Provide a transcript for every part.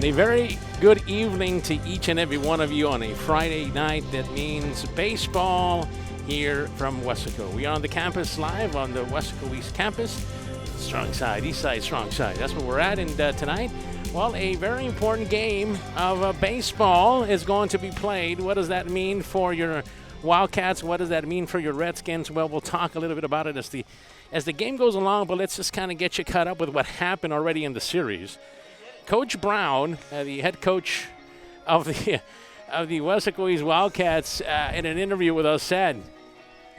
A very good evening to each and every one of you on a Friday night. That means baseball here from Weslaco. We are on the campus live on the Weslaco East campus. Strong side, east side, strong side. That's where we're at. And tonight, well, a very important game of baseball is going to be played. What does that mean for your Wildcats? What does that mean for your Redskins? Well, we'll talk a little bit about it as the game goes along, but let's just kind of get you caught up with what happened already in the series. Coach Brown, the head coach of the Weslaco East Wildcats, in an interview with us said,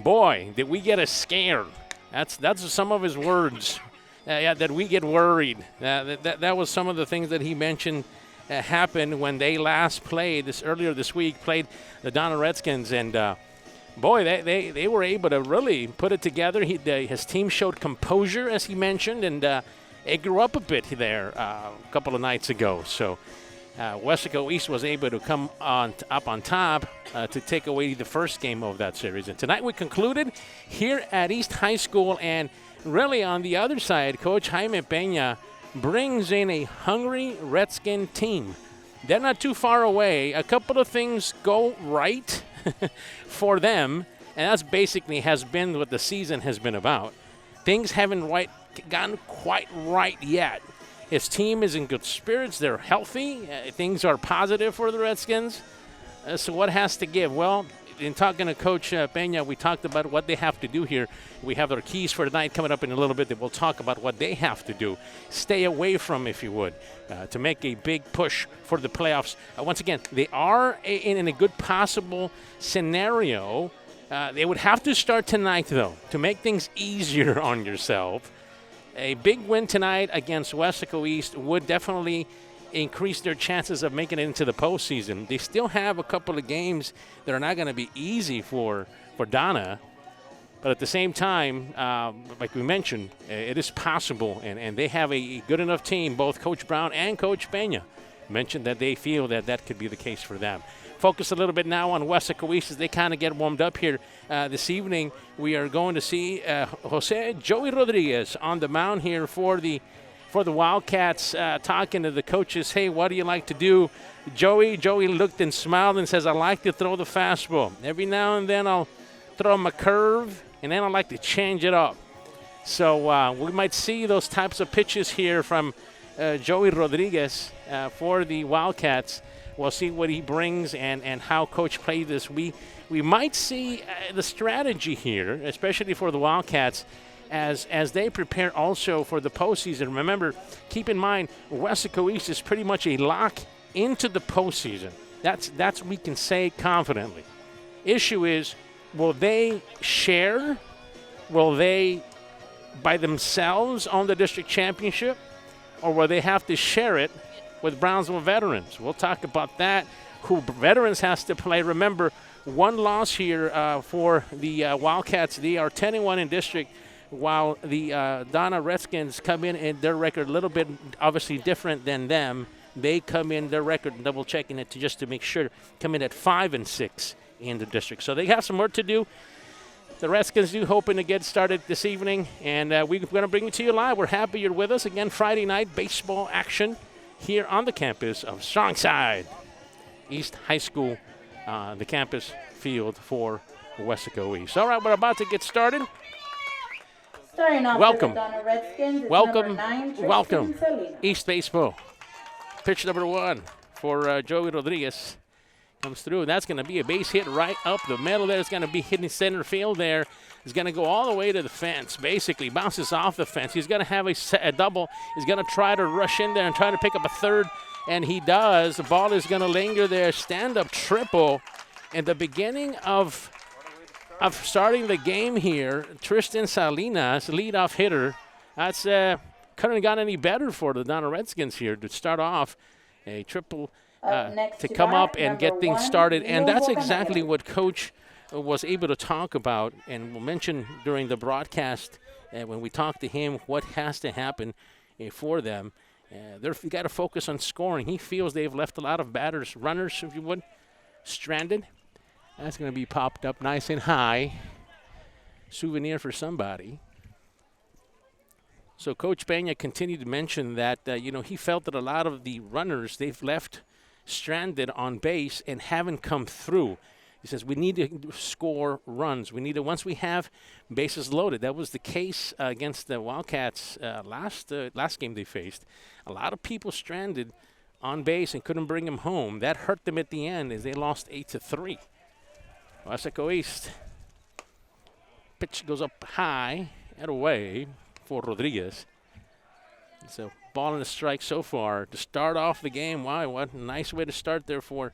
"Boy, did we get a scare." That's some of his words. That we get worried. That was some of the things that he mentioned happened when they last played earlier this week. Played the Donna Redskins, and boy, they were able to really put it together. His team showed composure, as he mentioned, and it grew up a bit there a couple of nights ago. So Weslaco East was able to come up on top to take away the first game of that series. And tonight we concluded here at East High School, and really on the other side, Coach Jaime Peña brings in a hungry Redskin team. They're not too far away. A couple of things go right for them, and that's basically has been what the season has been about. Things haven't gotten quite right yet. His team is in good spirits. They're healthy. Things are positive for the Redskins. So what has to give? Well, in talking to Coach Peña, we talked about what they have to do here. We have their keys for tonight coming up in a little bit that we'll talk about what they have to do. Stay away from, if you would, to make a big push for the playoffs. Once again, they are in a good possible scenario. They would have to start tonight, though, to make things easier on yourself. A big win tonight against Weslaco East would definitely increase their chances of making it into the postseason. They still have a couple of games that are not going to be easy for Donna. But at the same time, like we mentioned, it is possible, and they have a good enough team. Both Coach Brown and Coach Peña mentioned that they feel that could be the case for them. Focus a little bit now on Weslaco East as they kind of get warmed up here this evening. We are going to see Jose Joey Rodriguez on the mound here for the Wildcats, talking to the coaches. Hey, what do you like to do? Joey looked and smiled and says, "I like to throw the fastball. Every now and then I'll throw my curve, and then I like to change it up." So we might see those types of pitches here from Joey Rodriguez for the Wildcats. We'll see what he brings and how Coach played this. We might see the strategy here, especially for the Wildcats, as they prepare also for the postseason. Remember, keep in mind, Weslaco East is pretty much a lock into the postseason. That's we can say confidently. Issue is, will they share? Will they by themselves own the district championship? Or will they have to share it with Brownsville Veterans? We'll talk about that. Who Veterans has to play. Remember, one loss here for the Wildcats. They are 10-1 in district, while the Donna Redskins come in and their record a little bit obviously different than them. They come in, their record, double checking it just to make sure, come in at 5-6 in the district. So they have some work to do. The Redskins do hoping to get started this evening, and we're going to bring it to you live. We're happy you're with us. Again, Friday night baseball action here on the campus of Strongside East High School, the campus field for Weslaco East. All right, we're about to get started. Starting off Welcome. For the Donna Redskins, Welcome, East Baseball. Pitch number 1 for Joey Rodriguez comes through. That's going to be a base hit right up the middle there. It's going to be hitting center field there. It's going to go all the way to the fence, basically. Bounces off the fence. He's going to have a double. He's going to try to rush in there and try to pick up a third, and he does. The ball is going to linger there. Stand-up triple. In the beginning of starting the game here, Tristan Salinas, leadoff hitter. That's couldn't have gotten any better for the Donna Redskins here to start off a triple to come up and get things started. And that's exactly what Coach was able to talk about, and we'll mention during the broadcast when we talk to him what has to happen for them. They've got to focus on scoring. He feels they've left a lot of runners, if you would, stranded. That's going to be popped up nice and high. Souvenir for somebody. So Coach Peña continued to mention that, he felt that a lot of the runners they've left stranded on base and haven't come through. He says we need to score runs. We need to, once we have bases loaded. That was the case against the Wildcats last game they faced. A lot of people stranded on base and couldn't bring them home. That hurt them at the end as they lost 8-3. Weslaco East. Pitch goes up high and away for Rodriguez. So ball and a strike so far to start off the game. Wow, what a nice way to start there for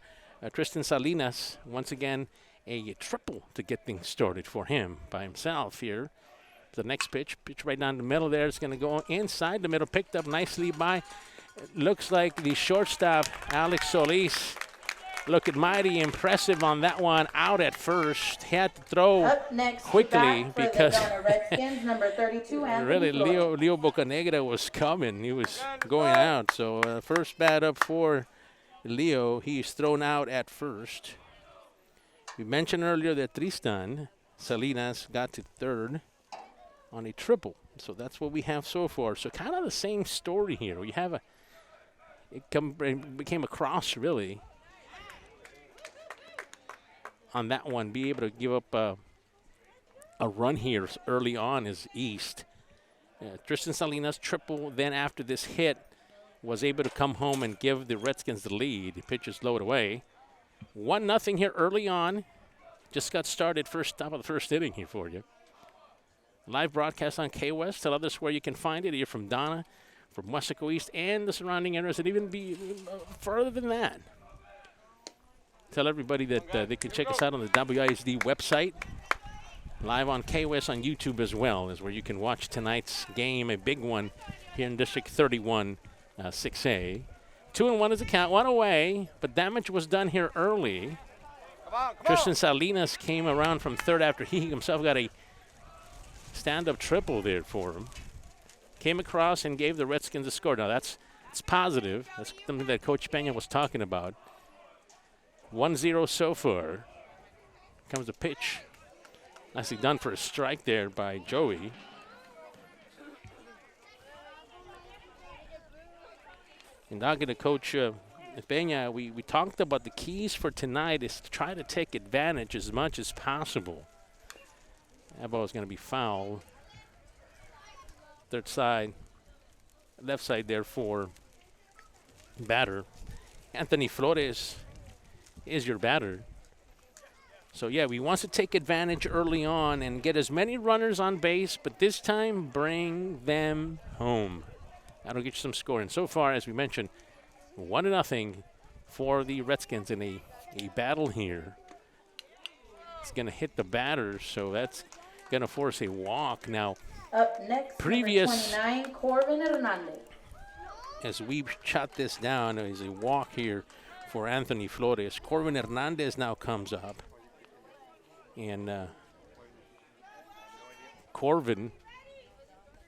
Tristan Salinas. Once again, a triple to get things started for him by himself here. The next pitch right down the middle there. It's going to go inside the middle, picked up nicely by, looks like the shortstop, Alex Solis. Looking mighty impressive on that one, out at first. He had to throw Up next, quickly because Donna Redskins, number 32, really Leo Bocanegra was coming. He was going out. So first bat up for Leo. He's thrown out at first. We mentioned earlier that Tristan Salinas got to third on a triple. So that's what we have so far. So kind of the same story here. We have it became a cross really. On that one, be able to give up a run here early on is East. Tristan Salinas triple, then after this hit, was able to come home and give the Redskins the lead. The pitch is lowered away. 1-0 here early on. Just got started, first top of the first inning here for you. Live broadcast on K-West. Tell others where you can find it. Here from Donna, from Weslaco East, and the surrounding areas, and even be further than that. Tell everybody that they can check us out on the WISD website. Live on K-West on YouTube as well is where you can watch tonight's game, a big one here in District 31, 6A. 2-1 is the count, one away, but damage was done here early. Come Tristan Salinas came around from third after he himself got a stand-up triple there for him. Came across and gave the Redskins a score. Now it's positive. That's something that Coach Peña was talking about. 1-0 so far. Comes the pitch. Nicely done for a strike there by Joey. And talking to Coach Peña, we talked about the keys for tonight is to try to take advantage as much as possible. That ball is going to be fouled. Third side, left side there for batter. Anthony Flores is your batter. So, yeah, we want to take advantage early on and get as many runners on base, but this time bring them home. That'll get you some scoring. So far, as we mentioned, 1-0 for the Redskins in a battle here. It's going to hit the batters, so that's going to force a walk. Now, up next, previous 29, Corbin Hernandez. As we shot this down, there's a walk here for Anthony Flores. Corbin Hernandez now comes up. And Corbin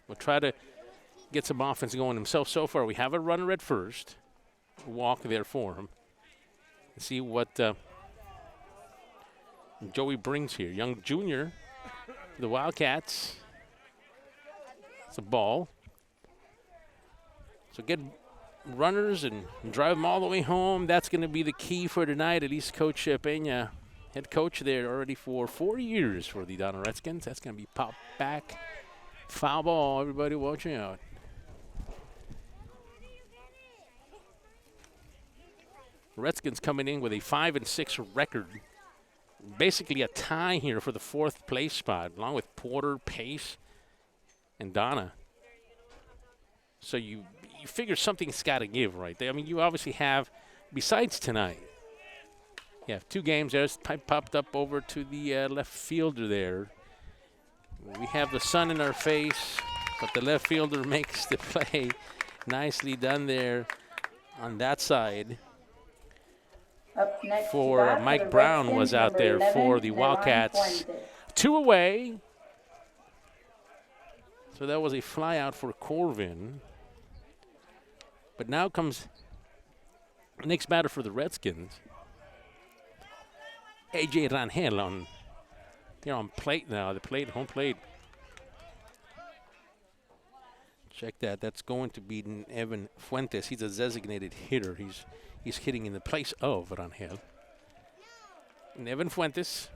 will try to get some offense going himself. So far, we have a runner at first. A walk there for him. Let's see what Joey brings here. Young junior, the Wildcats. It's a ball. So get runners and drive them all the way home. That's going to be the key for tonight. At least Coach Peña, head coach there already for 4 years for the Donna Redskins. That's going to be popped back. Foul ball. Everybody watching out. Redskins coming in with a 5-6 record. Basically a tie here for the 4th place spot, along with Porter, Pace, and Donna. So you figure something's got to give right there. I mean, you obviously have, besides tonight, you have 2 games. There's popped up over to the left fielder there. We have the sun in our face, but the left fielder makes the play. Nicely done there on that side. Up next for Mike Brown was out there 11, for the Wildcats. 2 away. So that was a fly out for Corbin. But now comes the next batter for the Redskins. A.J. Rangel they're on plate now, the plate, home plate. Check that. That's going to be Evan Fuentes. He's a designated hitter. He's hitting in the place of Rangel. And Evan Fuentes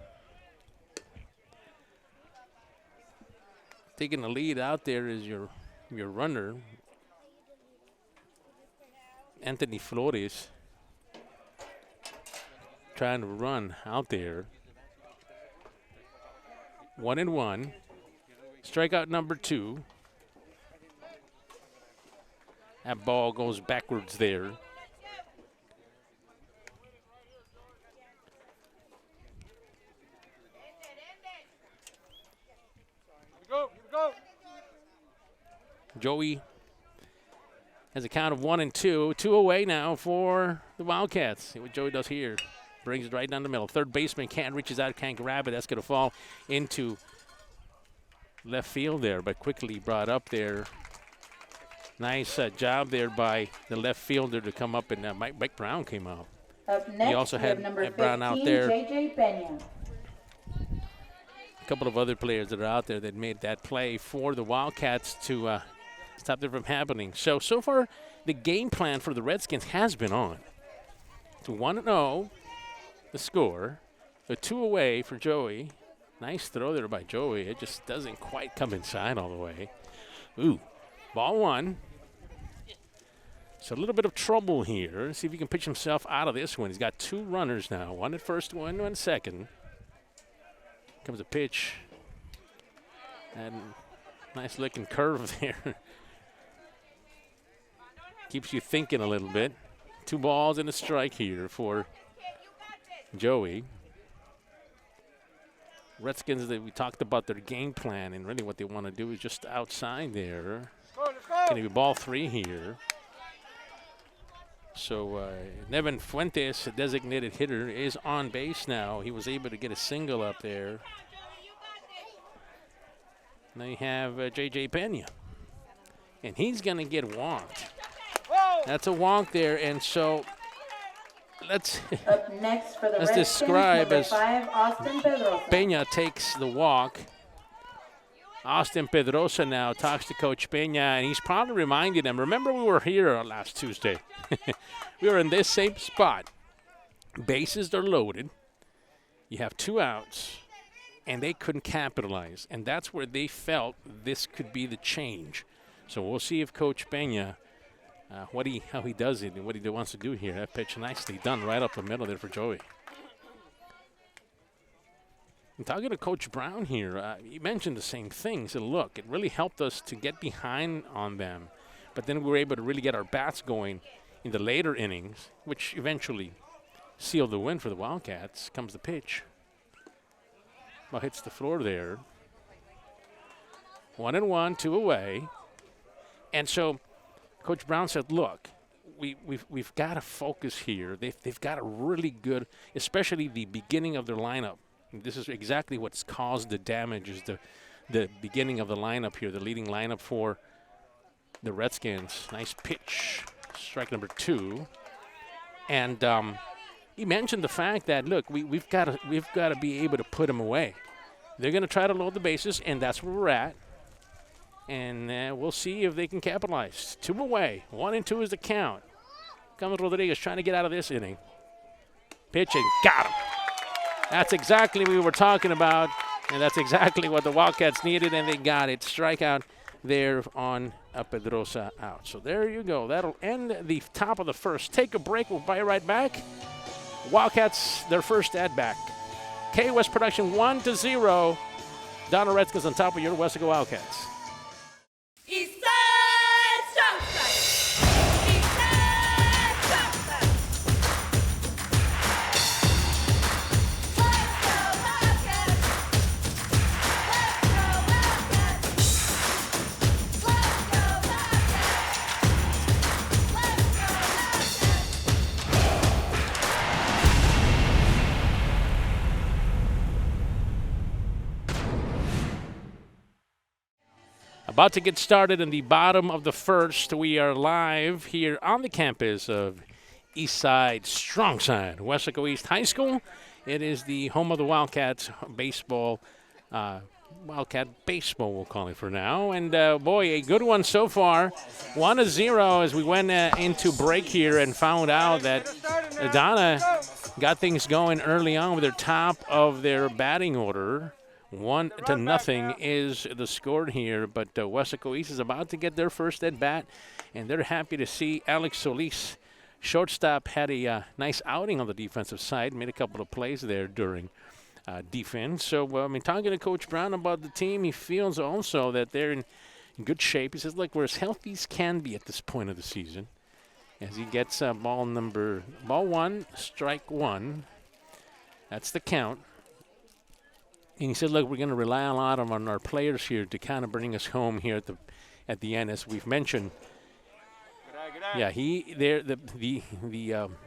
taking the lead out there is your runner, Anthony Flores, trying to run out there. 1-1. Strikeout number 2. That ball goes backwards there. Go. Joey has a count of 1-2. 2 away now for the Wildcats. See what Joey does here. Brings it right down the middle. Third baseman reaches out, can't grab it. That's going to fall into left field there, but quickly brought up there. Nice job there by the left fielder to come up, and Mike Brown came out. Up next, He also had number 15, Brown out there. JJ Pena. A couple of other players that are out there that made that play for the Wildcats to stop that from happening. So far, the game plan for the Redskins has been on. It's 1-0, the score. A 2 away for Joey. Nice throw there by Joey. It just doesn't quite come inside all the way. Ooh, ball 1. So a little bit of trouble here. See if he can pitch himself out of this one. He's got 2 runners now. 1 at first, 1 at second. Comes a pitch. And nice looking curve there. Keeps you thinking a little bit. 2 balls and a strike here for Joey. Redskins, we talked about their game plan, and really what they want to do is just outside there. Going to be ball 3 here. So Nevin Fuentes, a designated hitter, is on base now. He was able to get a single up there. Now you have J.J. Pena. And he's going to get walked. That's a walk there, and so let's Up next for the let's Redskins, describe number as 5, Austin Pedrosa. Pena takes the walk. Austin Pedrosa now talks to Coach Pena, and he's probably reminding them, remember we were here last Tuesday. We were in this same spot. Bases are loaded. You have 2 outs, and they couldn't capitalize. And that's where they felt this could be the change. So we'll see if Coach Pena, how he does it and what he wants to do here. That pitch nicely done right up the middle there for Joey. And talking to Coach Brown here, he mentioned the same thing. He said, look, it really helped us to get behind on them. But then we were able to really get our bats going in the later innings, which eventually sealed the win for the Wildcats. Comes the pitch. Well, hits the floor there. 1-1, 2 away. And so Coach Brown said, look, we've got to focus here. They've got a really good, especially the beginning of their lineup. This is exactly what's caused the damage, is the beginning of the lineup here, the leading lineup for the Redskins. Nice pitch, strike number 2. And he mentioned the fact that, look, we've got to be able to put them away. They're going to try to load the bases, and that's where we're at. And we'll see if they can capitalize. 2 away, 1-2 is the count. Comes Rodriguez trying to get out of this inning. Pitching, got him. That's exactly what we were talking about, and that's exactly what the Wildcats needed, and they got it. Strikeout there on Pedrosa out. So there you go. That'll end the top of the first. Take a break. We'll be right back. Wildcats, their first at-bat. K-West production 1-0. Donna Redskins on top of your Weslaco Wildcats. About to get started in the bottom of the first. We are live here on the campus of Eastside Strongside, Weslaco East High School. It is the home of the Wildcats baseball Wildcat baseball, we'll call it for now. And, boy, a good one so far. 1-0 as we went into break here and found out that Donna got things going early on with their top of their batting order. 1-0 is the score here, but Weslaco East is about to get their first at bat, and they're happy to see Alex Solis, shortstop, had a nice outing on the defensive side, made a couple of plays there during defense. So, talking to Coach Brown about the team, he feels also that they're in good shape. He says, look, we're as healthy as can be at this point of the season. As he gets ball one, strike one. That's the count. And he said, look, we're going to rely a lot on our players here to kind of bring us home here at the end, as we've mentioned. Yeah, the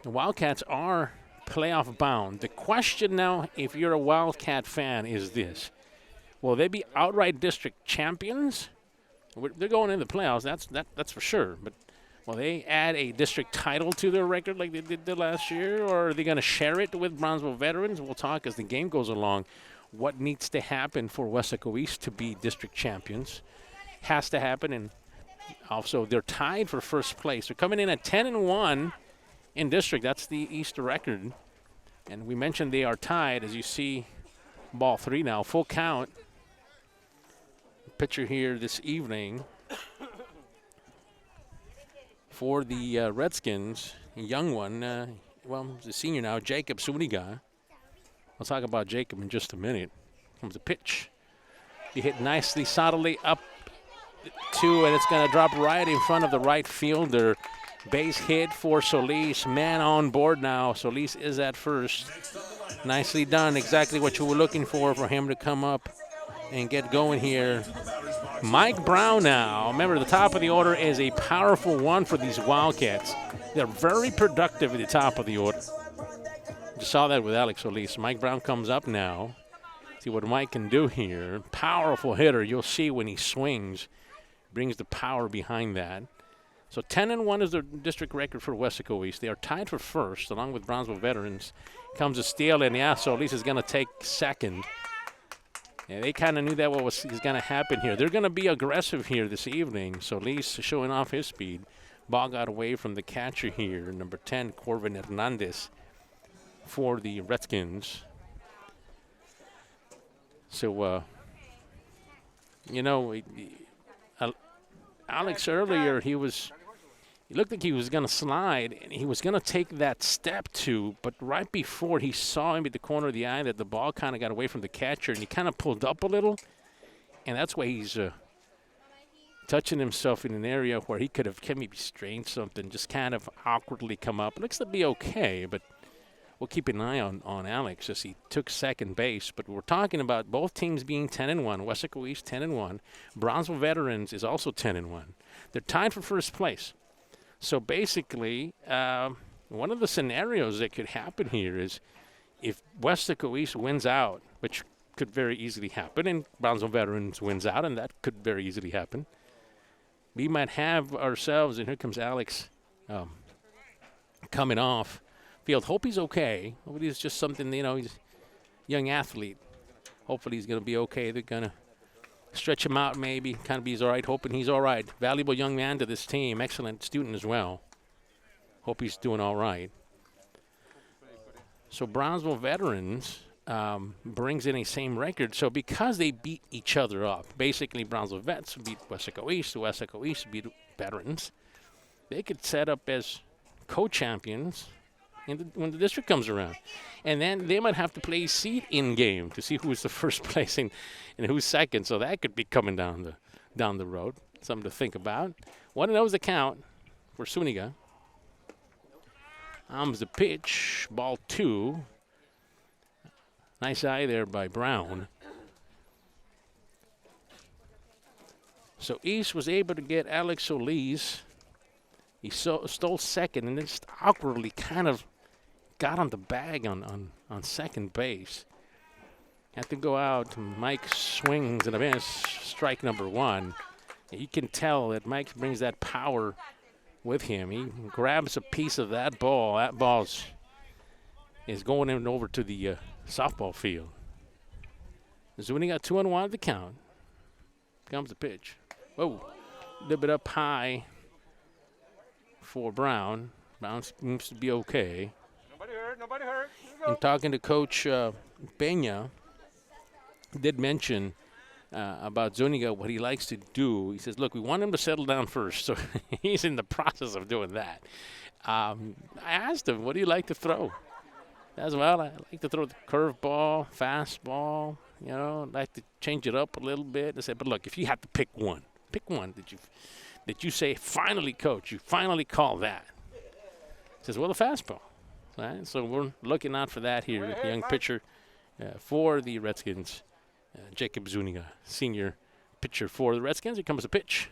Wildcats are playoff bound. The question now, if you're a Wildcat fan, is this: will they be outright district champions? They're going into the playoffs. That's for sure. But will they add a district title to their record like they did last year, or are they going to share it with Brownsville Veterans? We'll talk as the game goes along. What needs to happen for Weslaco East to be district champions? Has to happen, and also they're tied for first place. They're coming in at 10-1 in district. That's the East record. And we mentioned they are tied, as you see, ball three now, full count. Pitcher here this evening for the Redskins, a young one, he's a senior now, Jacob Suniga. I'll talk about Jacob in just a minute. Comes a pitch. He hit nicely, solidly up two, and it's going to drop right in front of the right fielder. Base hit for Solis. Man on board now. Solis is at first. Nicely done. Exactly what you were looking for him to come up and get going here. Mike Brown now. Remember, the top of the order is a powerful one for these Wildcats. They're very productive at the top of the order. Just saw that with Alex Solis. Mike Brown comes up now. See what Mike can do here. Powerful hitter. You'll see when he swings. Brings the power behind that. So 10-1 is their district record for Weslaco East. They are tied for first, along with Brownsville Veterans. Comes a steal, and Solis is going to take second. And they kind of knew that was going to happen here. They're going to be aggressive here this evening. Solis showing off his speed. Ball got away from the catcher here, number 10, Corbin Hernandez, for the Redskins. So, Alex earlier, he looked like he was going to slide, and he was going to take that step too, but right before he saw him at the corner of the eye that the ball kind of got away from the catcher, and he kind of pulled up a little, and that's why he's touching himself in an area where he could have maybe strained something, just kind of awkwardly come up. It looks to be okay, but we'll keep an eye on Alex as he took second base. But we're talking about both teams being 10-1. Weslaco East 10-1. Brownsville Veterans is also 10-1. They're tied for first place. So basically, one of the scenarios that could happen here is if Weslaco East wins out, which could very easily happen, and Brownsville Veterans wins out, and that could very easily happen, we might have ourselves, and here comes Alex coming off field. Hope he's okay. Hope he's just something, he's a young athlete. Hopefully he's going to be okay. They're going to stretch him out maybe, kind of be all right, hoping he's all right. Valuable young man to this team, excellent student as well. Hope he's doing all right. So Brownsville Veterans brings in a same record. So because they beat each other up, basically Brownsville Vets beat Weslaco East beat Veterans, they could set up as co-champions when the district comes around. And then they might have to play seed in game to see who's the first place and who's second. So that could be coming down the road. Something to think about. 1-0 is the count for Suniga. Comes the pitch, ball two. Nice eye there by Brown. So East was able to get Alex Solis. He stole second and then just awkwardly kind of got on the bag on second base. Had to go out. Mike swings and a miss. Strike number one. You can tell that Mike brings that power with him. He grabs a piece of that ball. That ball is going in over to the softball field. Zuniga 2-1 at the count. Comes the pitch. Whoa. A little bit up high for Brown. Brown seems to be okay. Nobody hurt. Nobody hurt. Here we go. And talking to Coach Peña, did mention about Zuniga, what he likes to do. He says, look, we want him to settle down first. So he's in the process of doing that. I asked him, what do you like to throw? As well, I like to throw the curveball, fastball, you know, I like to change it up a little bit. I said, but look, if you had to pick one that you say, finally, coach, you finally call that. He says, well, the fastball. Right? So we're looking out for that here. The young pitcher for the Redskins, Jacob Zuniga, senior pitcher for the Redskins. Here comes the pitch.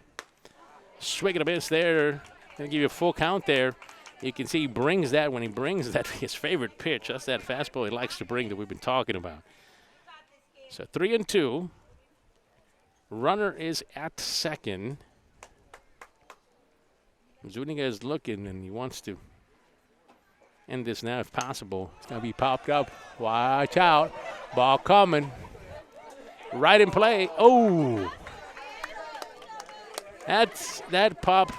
Swing and a miss there. Going to give you a full count there. You can see he brings that when he brings that, his favorite pitch. That's that fastball he likes to bring that we've been talking about. So 3-2. Runner is at second. Zuniga is looking, and he wants to end this now if possible. It's going to be popped up. Watch out. Ball coming. Right in play. Oh. That pop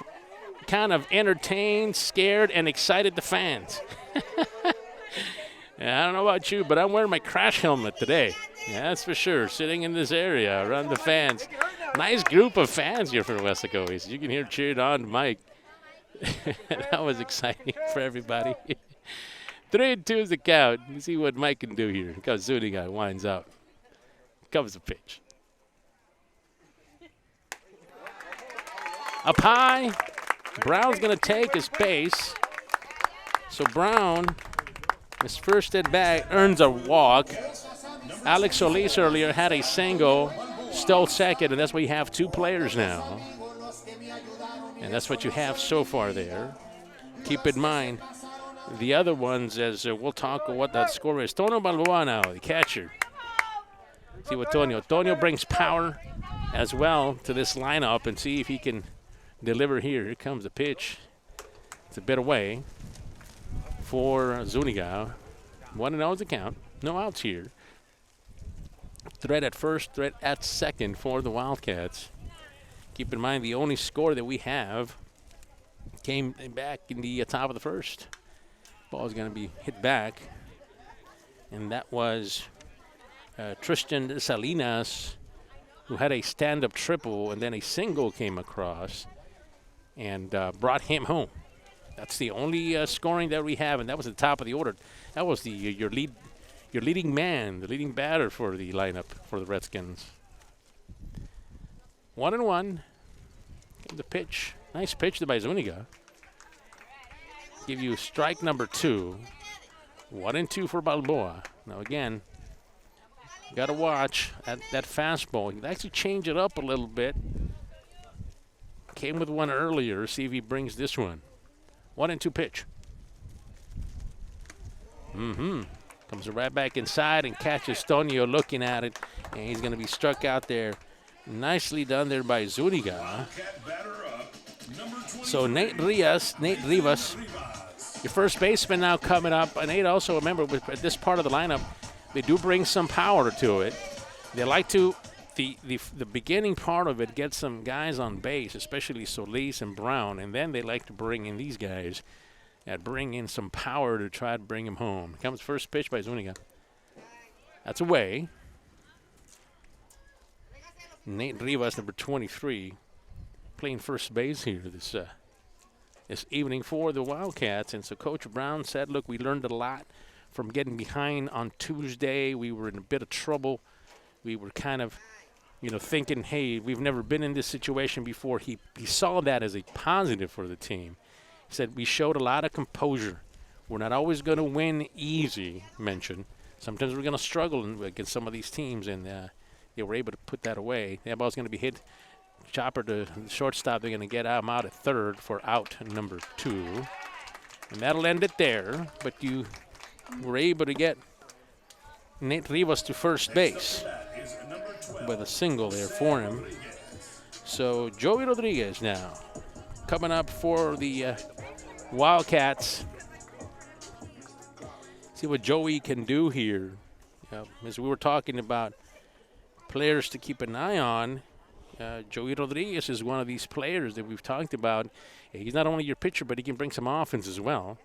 kind of entertained, scared, and excited the fans. Yeah, I don't know about you, but I'm wearing my crash helmet today. Yeah, that's for sure. Sitting in this area around the fans. Nice group of fans here for Weslaco. You can hear cheered on Mike. That was exciting for everybody. 3-2 is the count. You see what Mike can do here. Because Zuniga winds up. Comes the pitch. Up high. Brown's going to take his base. So Brown, his first at bat, earns a walk. Alex Solis earlier had a single, stole second, and that's why you have two players now. And that's what you have so far there. Keep in mind, the other ones, as we'll talk what that score is. Tonio Balboa now, the catcher. See what Tonio brings power as well to this lineup, and see if he can deliver here. Here comes the pitch. It's a bit away for Zuniga. 1-0 is the count. No outs here. Threat at first, threat at second for the Wildcats. Keep in mind the only score that we have came back in the top of the first. Ball is going to be hit back. And that was Tristan Salinas, who had a stand-up triple, and then a single came across and brought him home. That's the only scoring that we have, and that was at the top of the order. That was your leading man, the leading batter for the lineup for the Redskins. 1-1. The pitch. Nice pitch by Zuniga. Give you strike number 2. 1-2 for Balboa. Now again, you got to watch that fastball. You can actually change it up a little bit. Came with one earlier. See if he brings this one. 1-2 pitch. Comes right back inside and catches Tonio looking at it. And he's going to be struck out there. Nicely done there by Zuniga. So Nate Rivas, your first baseman now coming up. And Nate also, remember, at this part of the lineup, they do bring some power to it. They like to, the beginning part of it, get some guys on base, especially Solis and Brown. And then they like to bring in these guys that bring in some power to try to bring him home. Comes first pitch by Zuniga. That's away. Nate Rivas, number 23, playing first base here this evening for the Wildcats. And so Coach Brown said, look, we learned a lot from getting behind on Tuesday. We were in a bit of trouble. We were kind of, thinking, hey, we've never been in this situation before. He saw that as a positive for the team. He said, we showed a lot of composure. We're not always going to win easy, mentioned. Sometimes we're going to struggle against some of these teams, and they were able to put that away. That ball's going to be hit. Chopper to the shortstop. They're going to get him out at third for out number 2. And that'll end it there. But you were able to get Nate Rivas to first base with a single there for him. So Joey Rodriguez now coming up for the Wildcats. See what Joey can do here. As we were talking about players to keep an eye on. Joey Rodriguez is one of these players that we've talked about. He's not only your pitcher, but he can bring some offense as well.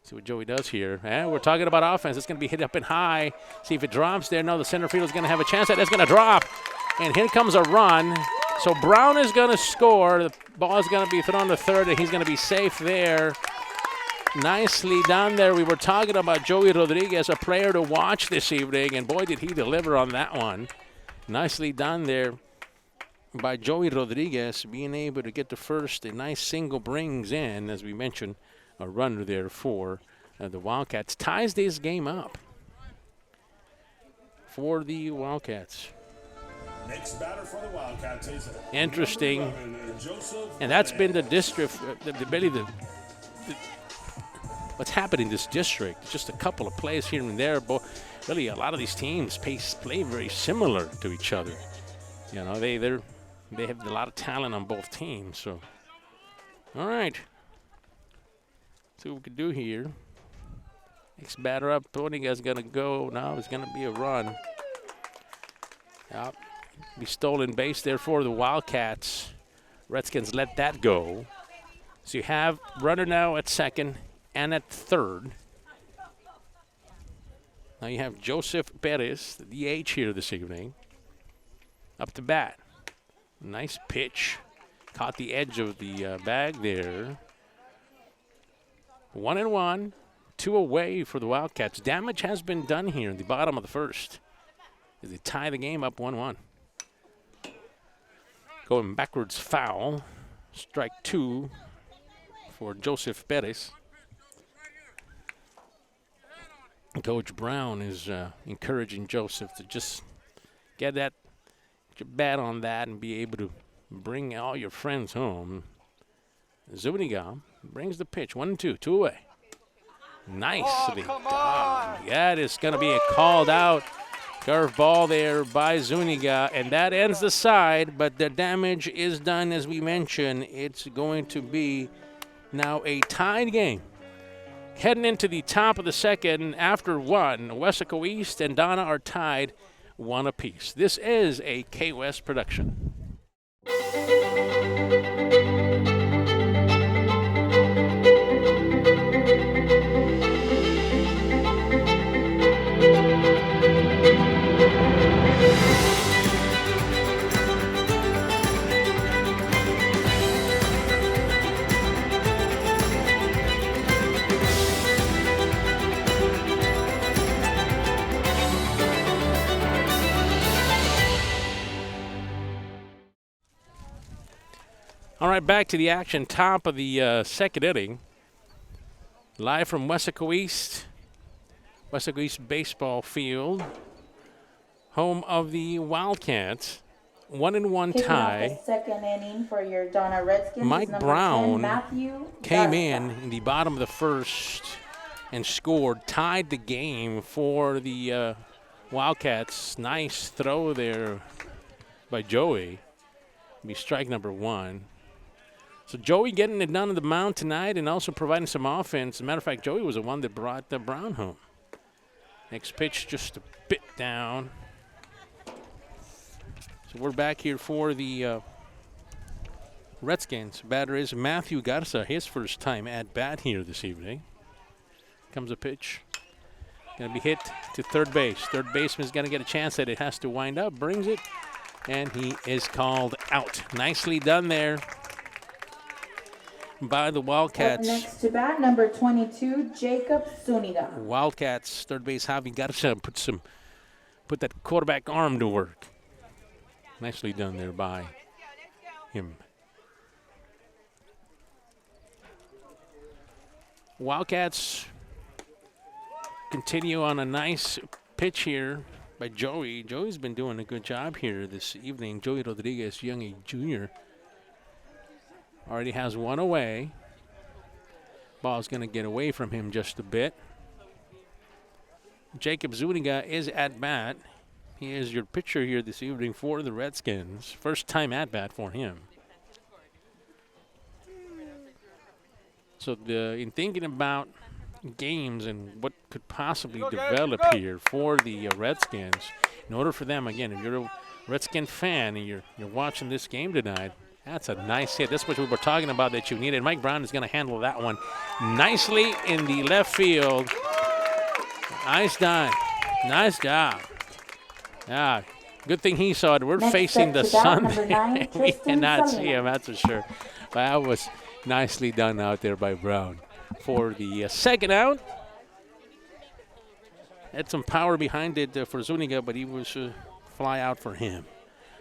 See what Joey does here. And we're talking about offense. It's going to be hit up and high. See if it drops there. No, the center field is going to have a chance. That is going to drop. And here comes a run. So Brown is going to score. The ball is going to be thrown to third, and he's going to be safe there. Nicely done there. We were talking about Joey Rodriguez, a player to watch this evening, and boy, did he deliver on that one. Nicely done there by Joey Rodriguez, being able to get the first. A nice single brings in, as we mentioned, a runner there for the Wildcats. Ties this game up for the Wildcats. Next batter for the Wildcats is interesting. 11, and that's been the district, what's happened in this district. Just a couple of plays here and there, but really a lot of these teams play very similar to each other. You know, they have a lot of talent on both teams. So, all right. See what we can do here. Next batter up, Toniga's going to go. Now it's going to be a run. Yep. Be stolen base there for the Wildcats. Redskins let that go. So you have runner now at second and at third. Now you have Joseph Perez, the DH here this evening. Up to bat. Nice pitch. Caught the edge of the bag there. 1-1, 2 away for the Wildcats. Damage has been done here in the bottom of the first as they tie the game up 1-1. Going backwards foul. Strike 2 for Joseph Perez. Coach Brown is encouraging Joseph to just get your bat on that and be able to bring all your friends home. Zuniga brings the pitch. 1-2, 2 away. Nicely done. That is going to be a called out curveball there by Zuniga, and that ends the side, but the damage is done as we mentioned. It's going to be now a tied game. Heading into the top of the second after one, Weslaco East and Donna are tied 1 apiece. This is a K-West production. All right, back to the action. Top of the second inning. Live from Weslaco East baseball field. Home of the Wildcats. 1-1 tie. Off the second inning for your Donna Redskins. Mike Brown 10, Matthew came Garza. in the bottom of the first and scored. Tied the game for the Wildcats. Nice throw there by Joey. Be strike number 1. So Joey getting it done on the mound tonight and also providing some offense. As a matter of fact, Joey was the one that brought the Brown home. Next pitch just a bit down. So we're back here for the Redskins. Batter is Matthew Garza, his first time at bat here this evening. Comes a pitch. Going to be hit to third base. Third baseman's going to get a chance at it. Has to wind up. Brings it. And he is called out. Nicely done there by the Wildcats. Up next to bat, number 22, Jacob Zuniga. Wildcats, third base Javi Garza put that quarterback arm to work. Nicely done there by him. Wildcats continue on a nice pitch here by Joey. Joey's been doing a good job here this evening. Joey Rodriguez, young junior. Already has one away. Ball's going to get away from him just a bit. Jacob Zuniga is at bat. He is your pitcher here this evening for the Redskins. First time at bat for him. So in thinking about games and what could possibly develop here for the Redskins, in order for them, again, if you're Redskin fan and you're watching this game tonight, that's a nice hit. That's what we were talking about that you needed. Mike Brown is going to handle that one nicely in the left field. Nice dive. Nice job. Yeah, good thing he saw it. We're facing the sun. We cannot see him, that's for sure. But that was nicely done out there by Brown. For the second out, had some power behind it for Zuniga, but he was fly out for him.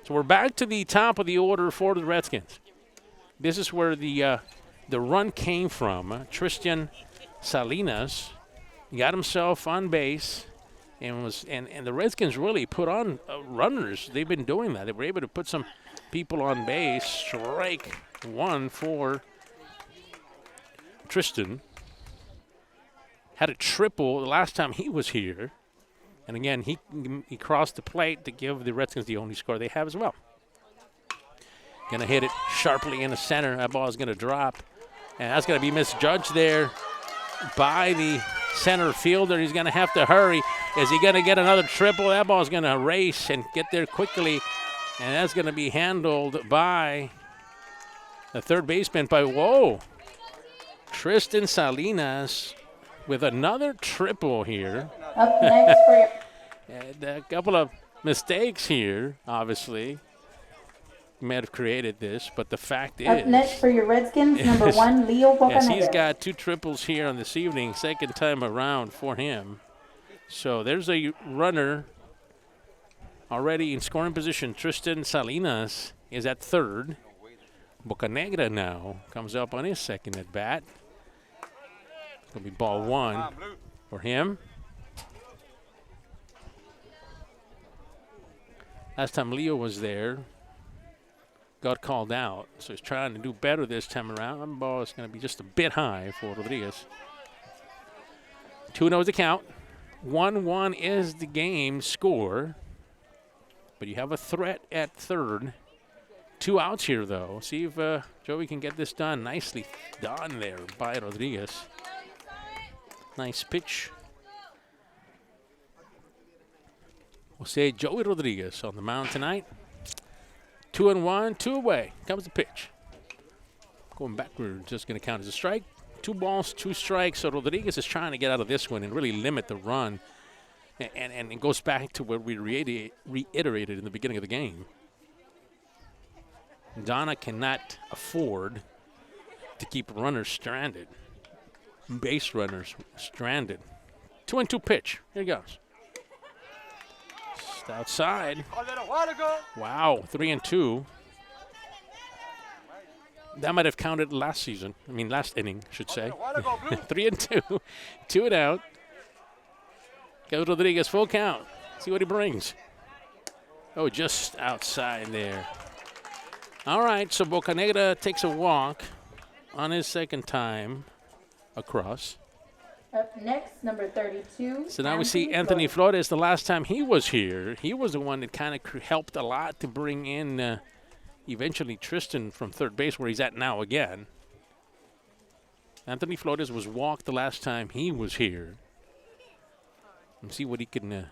So we're back to the top of the order for the Redskins. This is where the run came from. Tristan Salinas got himself on base and the Redskins really put on runners. They've been doing that. They were able to put some people on base. Strike one for Tristan. Had a triple the last time he was here. And again, he crossed the plate to give the Redskins the only score they have as well. Gonna hit it sharply in the center. That ball is gonna drop. And that's gonna be misjudged there by the center fielder. He's gonna have to hurry. Is he gonna get another triple? That ball is gonna race and get there quickly. And that's gonna be handled by the third baseman whoa. Tristan Salinas with another triple here. Up next for your And a couple of mistakes here, obviously. May have created this, but the fact is. Up next for your Redskins, number 1, Leo Bocanegra. Yes, he's got 2 triples here on this evening, second time around for him. So there's a runner already in scoring position. Tristan Salinas is at third. Bocanegra now comes up on his second at bat. It's going to be ball 1 for him. Last time Leo was there, got called out, so he's trying to do better this time around. The ball is going to be just a bit high for Rodriguez. 2-0 is the count. 1-1 is the game score, but you have a threat at third. 2 outs here, though. See if Joey can get this done. Nicely done there by Rodriguez. Nice pitch. We'll say Joey Rodriguez on the mound tonight. 2-1, 2 away. Comes the pitch. Going backward, just going to count as a strike. 2 balls, 2 strikes. So Rodriguez is trying to get out of this one and really limit the run. And it goes back to what we reiterated in the beginning of the game. Donna cannot afford to keep runners stranded. Base runners stranded. 2-2 pitch. Here he goes. Just outside. Wow, 3-2. That might have counted last season. I mean, last inning, I should say. 3-2. 2 and out. Goes Rodriguez, full count. See what he brings. Oh, just outside there. All right, so Bocanegra takes a walk on his second time across. Up next, number 32. So now we see Anthony Flores. The last time he was here, he was the one that kind of helped a lot to bring in eventually Tristan from third base, where he's at now again. Anthony Flores was walked the last time he was here. And see what he can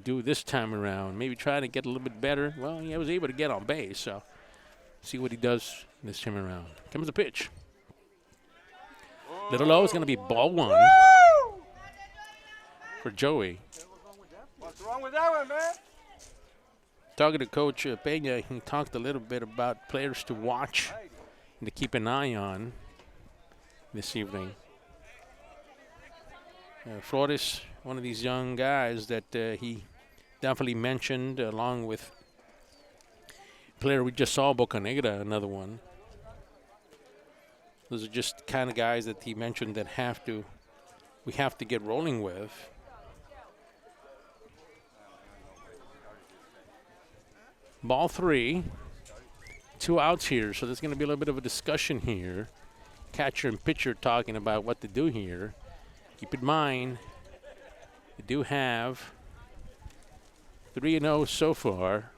do this time around. Maybe try to get a little bit better. Well, he was able to get on base, so see what he does this time around. Comes the pitch. Little low is going to be ball 1 for Joey. What's wrong with that one, man? Talking to Coach Pena, he talked a little bit about players to watch and to keep an eye on this evening. Flores, one of these young guys that he definitely mentioned, along with player we just saw, Bocanegra, another one. Those are just kind of guys that he mentioned that we have to get rolling with. Ball 3, 2 outs here, so there's going to be a little bit of a discussion here. Catcher and pitcher talking about what to do here. Keep in mind, we do have 3-0 so far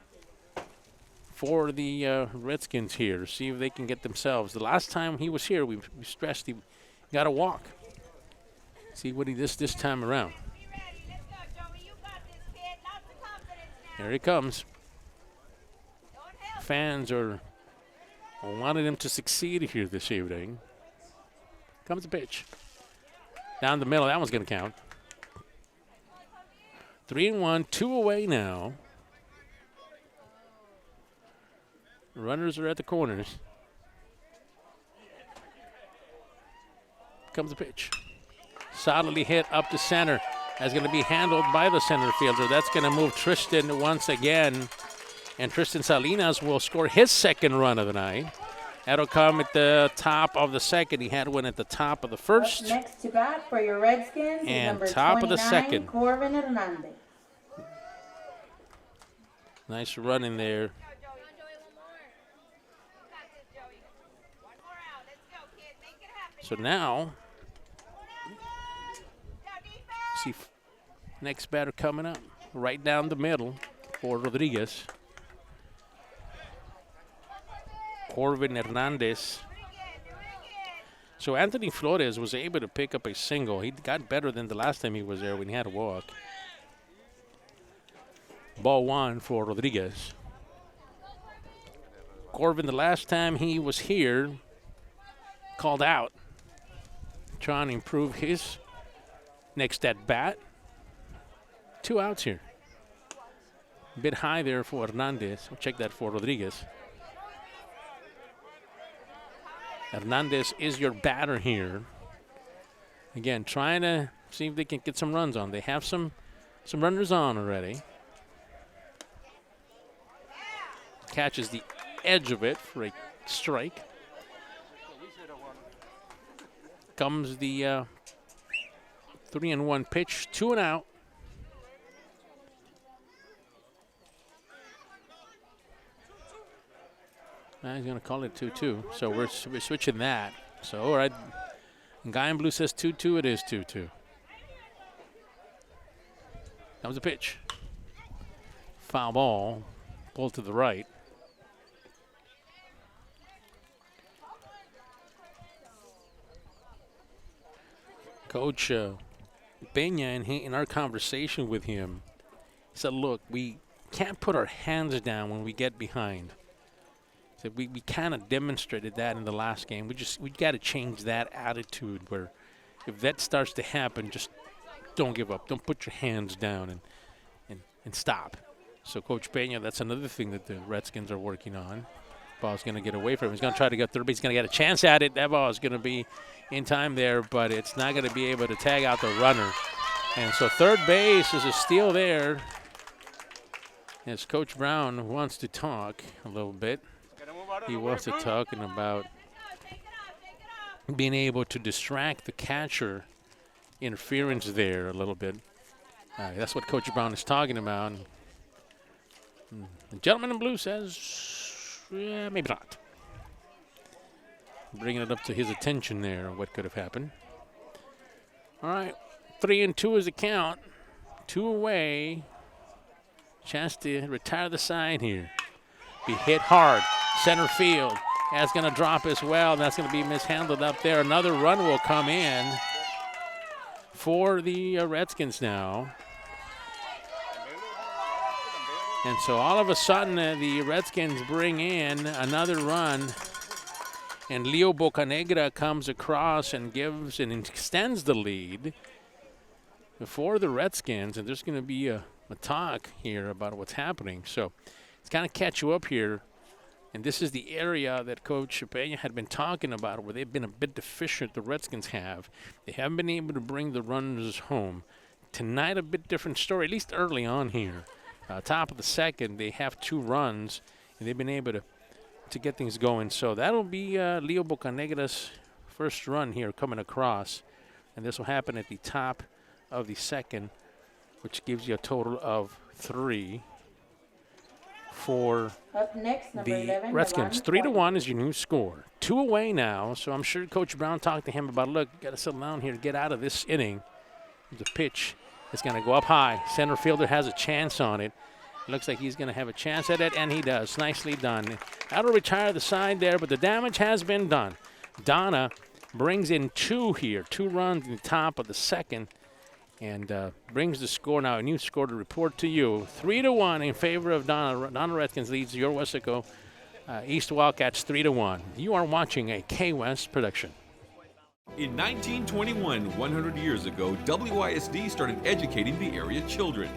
for the Redskins here. See if they can get themselves. The last time he was here, we stressed he got a walk. See what he does this time around. Here he comes. fans are wanting him to succeed here this evening. Comes the pitch. Down the middle, that one's going to count. 3-1, 2 away now. Runners are at the corners. Comes the pitch. Solidly hit up to center. That's going to be handled by the center fielder. That's going to move Tristan once again. And Tristan Salinas will score his second run of the night. That'll come at the top of the second. He had one at the top of the first. Up next to bat for your Redskins is And number top 29, of the second. Corbin Hernandez. Nice run in there. So now, see next batter coming up. Right down the middle for Rodriguez. Corbin Hernandez. So Anthony Flores was able to pick up a single. He got better than the last time he was there when he had a walk. Ball one for Rodriguez. Corbin, the last time he was here, called out. Trying to improve his next at bat. 2 outs here. A bit high there for Hernandez. We'll check that for Rodriguez. Hernandez is your batter here. Again, trying to see if they can get some runs on. They have some runners on already. Catches the edge of it for a strike. Comes the 3-1 pitch, 2 and out. He's going to call it 2-2. So we're switching that. So, all right. Guy in blue says 2-2. It is 2-2. Comes the pitch. Foul ball. Pulled to the right. Coach Peña, in our conversation with him, said, look, we can't put our hands down when we get behind. So we kind of demonstrated that in the last game. We got to change that attitude where if that starts to happen, just don't give up. Don't put your hands down and stop. So Coach Peña, that's another thing that the Redskins are working on. Ball's going to get away from him. He's going to try to get third base. He's going to get a chance at it. That ball is going to be in time there, but it's not going to be able to tag out the runner. And so third base is a steal there. As Coach Brown wants to talk a little bit. He wants to talking about being able to distract the catcher, interference there a little bit. That's what Coach Brown is talking about. The gentleman in blue says, yeah, maybe not. Bringing it up to his attention there, what could have happened. All right, 3-2 is the count. 2 away. Chance to retire the side here. Be hit hard. Center field. That's going to drop as well. That's going to be mishandled up there. Another run will come in for the Redskins now. And so all of a sudden, the Redskins bring in another run. And Leo Bocanegra comes across and gives and extends the lead for the Redskins. And there's going to be a talk here about what's happening. So it's kind of catch you up here. And this is the area that Coach Peña had been talking about where they've been a bit deficient, the Redskins have. They haven't been able to bring the runners home. Tonight, a bit different story, at least early on here. Top of the second, they have 2 runs, and they've been able to get things going. So that'll be Leo Bocanegra's first run here coming across. And this will happen at the top of the second, which gives you a total of 3 for Up next, number the 11, Redskins. 3-1 is your new score. 2 away now, so I'm sure Coach Brown talked to him about, look, got to settle down here, get out of this inning. The pitch is going to go up high. Center fielder has a chance on it. Looks like he's going to have a chance at it, and he does. Nicely done. That'll retire the side there, but the damage has been done. Donna brings in 2 here, 2 runs in the top of the second, and brings the score now, a new score to report to you. 3-1 in favor of Donna. Donna Redskins leads your Weslaco East Wildcats 3-1. You are watching a K-West production. In 1921, 100 years ago, WISD started educating the area children.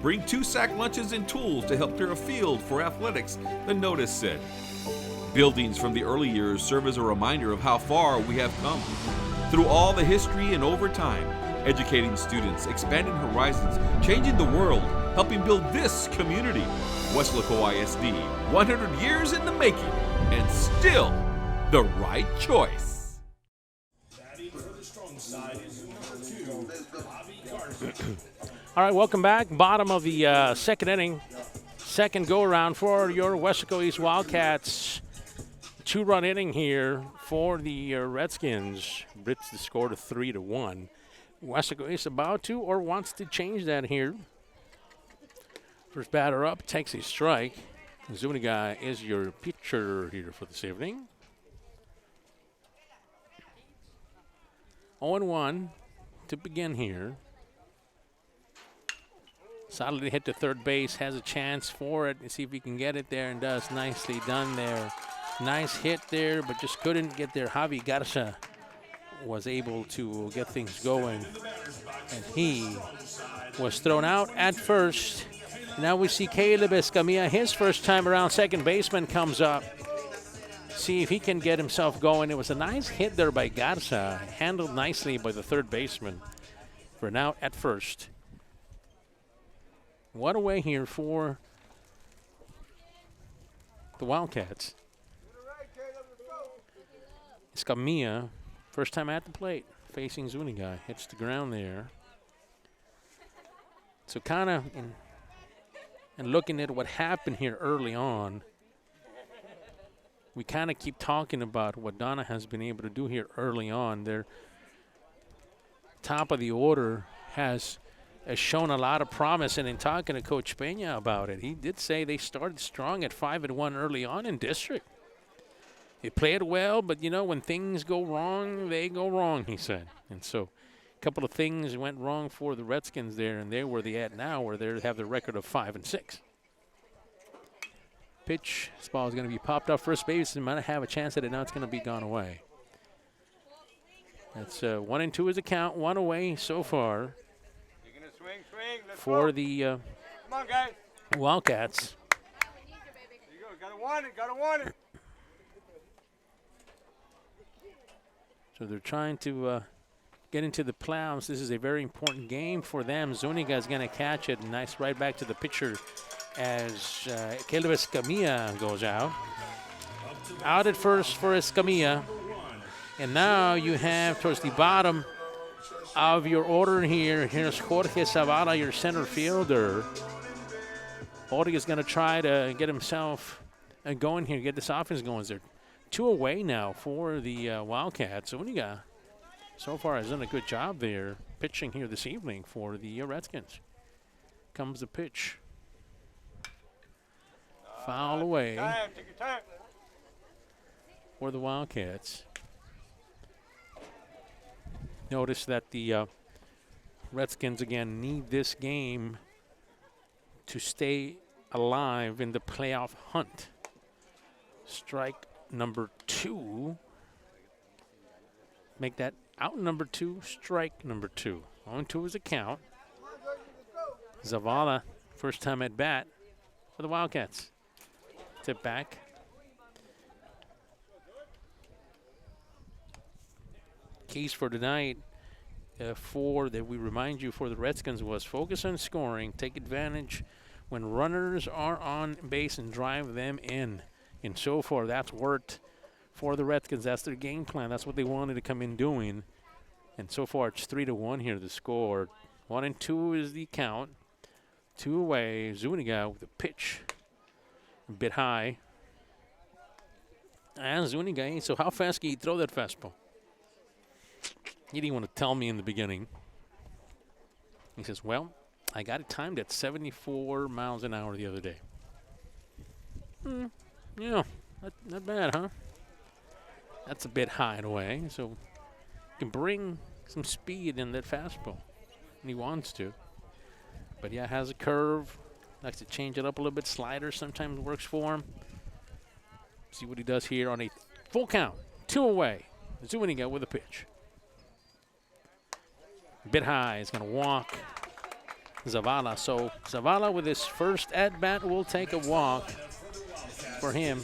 Bring 2 sack lunches and tools to help clear a field for athletics, the notice said. Buildings from the early years serve as a reminder of how far we have come. Through all the history and over time, educating students, expanding horizons, changing the world, helping build this community. Weslaco ISD, 100 years in the making, and still the right choice. Batting for the strong side is number 2, Bobby Garza. All right, welcome back. Bottom of the second inning. Second go-around for your Weslaco East Wildcats. 2-run inning here for the Redskins. Brits the score to 3-1. Weslaco East about to or wants to change that here. First batter up takes a strike. Zuniga is your pitcher here for this evening. 0-1 to begin here. Solidly hit to third base, has a chance for it. Let's see if he can get it there, and does. Nicely done there. Nice hit there, but just couldn't get there. Javi Garza was able to get things going, and he was thrown out at first. Now we see Caleb Escamilla, his first time around. Second baseman comes up. See if he can get himself going. It was a nice hit there by Garza, handled nicely by the third baseman for an out at first. What away here for the Wildcats. Escamilla, first time at the plate, facing Zuniga, hits the ground there. So kind of and looking at what happened here early on, we kind of keep talking about what Donna has been able to do here early on. Their top of the order has shown a lot of promise, and in talking to Coach Peña about it, he did say they started strong at 5-1 early on in district. They played well, but, you know, when things go wrong, they go wrong, he said. And so a couple of things went wrong for the Redskins there, and they're where they're at now, where they have the record of 5-6. Pitch, this ball is going to be popped up first base, and might have a chance at it. Now it's going to be gone away. That's 1-2 is the count, one away so far for the Come on, guys. Wildcats. There you go. Gotta want it. So they're trying to get into the playoffs. This is a very important game for them. Zuniga is going to catch it. Nice right back to the pitcher as Caleb Escamilla goes out. Out at first for Escamilla. And now you have towards the bottom of your order here. Here's Jorge Zavala, your center fielder. Jorge is going to try to get himself going here, get this offense going. They're 2 away now for the Wildcats. Zuniga so far has done a good job there pitching here this evening for the Redskins. Comes the pitch. Foul away Take your time. for the Wildcats. Notice that the Redskins again need this game to stay alive in the playoff hunt. Strike number 2. Make that out number 2, strike number 2. 0-2 is a count. Zavala, first time at bat for the Wildcats. Tip back. Keys for tonight that we remind you for the Redskins was focus on scoring, take advantage when runners are on base and drive them in. And so far, that's worked for the Redskins. That's their game plan. That's what they wanted to come in doing. And so far, it's 3-1 here, the score. 1-2 is the count. 2 away. Zuniga with a pitch. A bit high. And Zuniga, so how fast can you throw that fastball? He didn't want to tell me in the beginning. He says, well, I got it timed at 74 miles an hour the other day. Yeah, not bad, huh? That's a bit high in a way, so you can bring some speed in that fastball, and he wants to. But yeah, has a curve, likes to change it up a little bit. Slider sometimes works for him. See what he does here on a full count. 2 away. Zuniga with a pitch. Bit high. He's going to walk Zavala. So Zavala with his first at-bat will take a walk for him.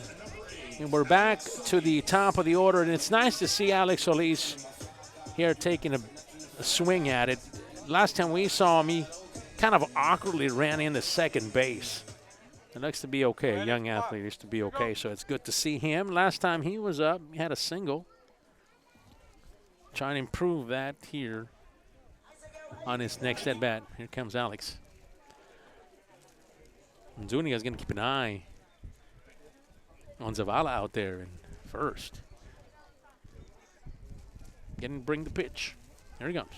And we're back to the top of the order, and it's nice to see Alex Solis here taking a swing at it. Last time we saw him, he kind of awkwardly ran into second base. It looks to be okay. Young athlete used to be okay, so it's good to see him. Last time he was up, he had a single. Trying to improve that here on his next at-bat. Here comes Alex. Zuniga's going to keep an eye on Zavala out there in first. Getting bring the pitch. Here he comes.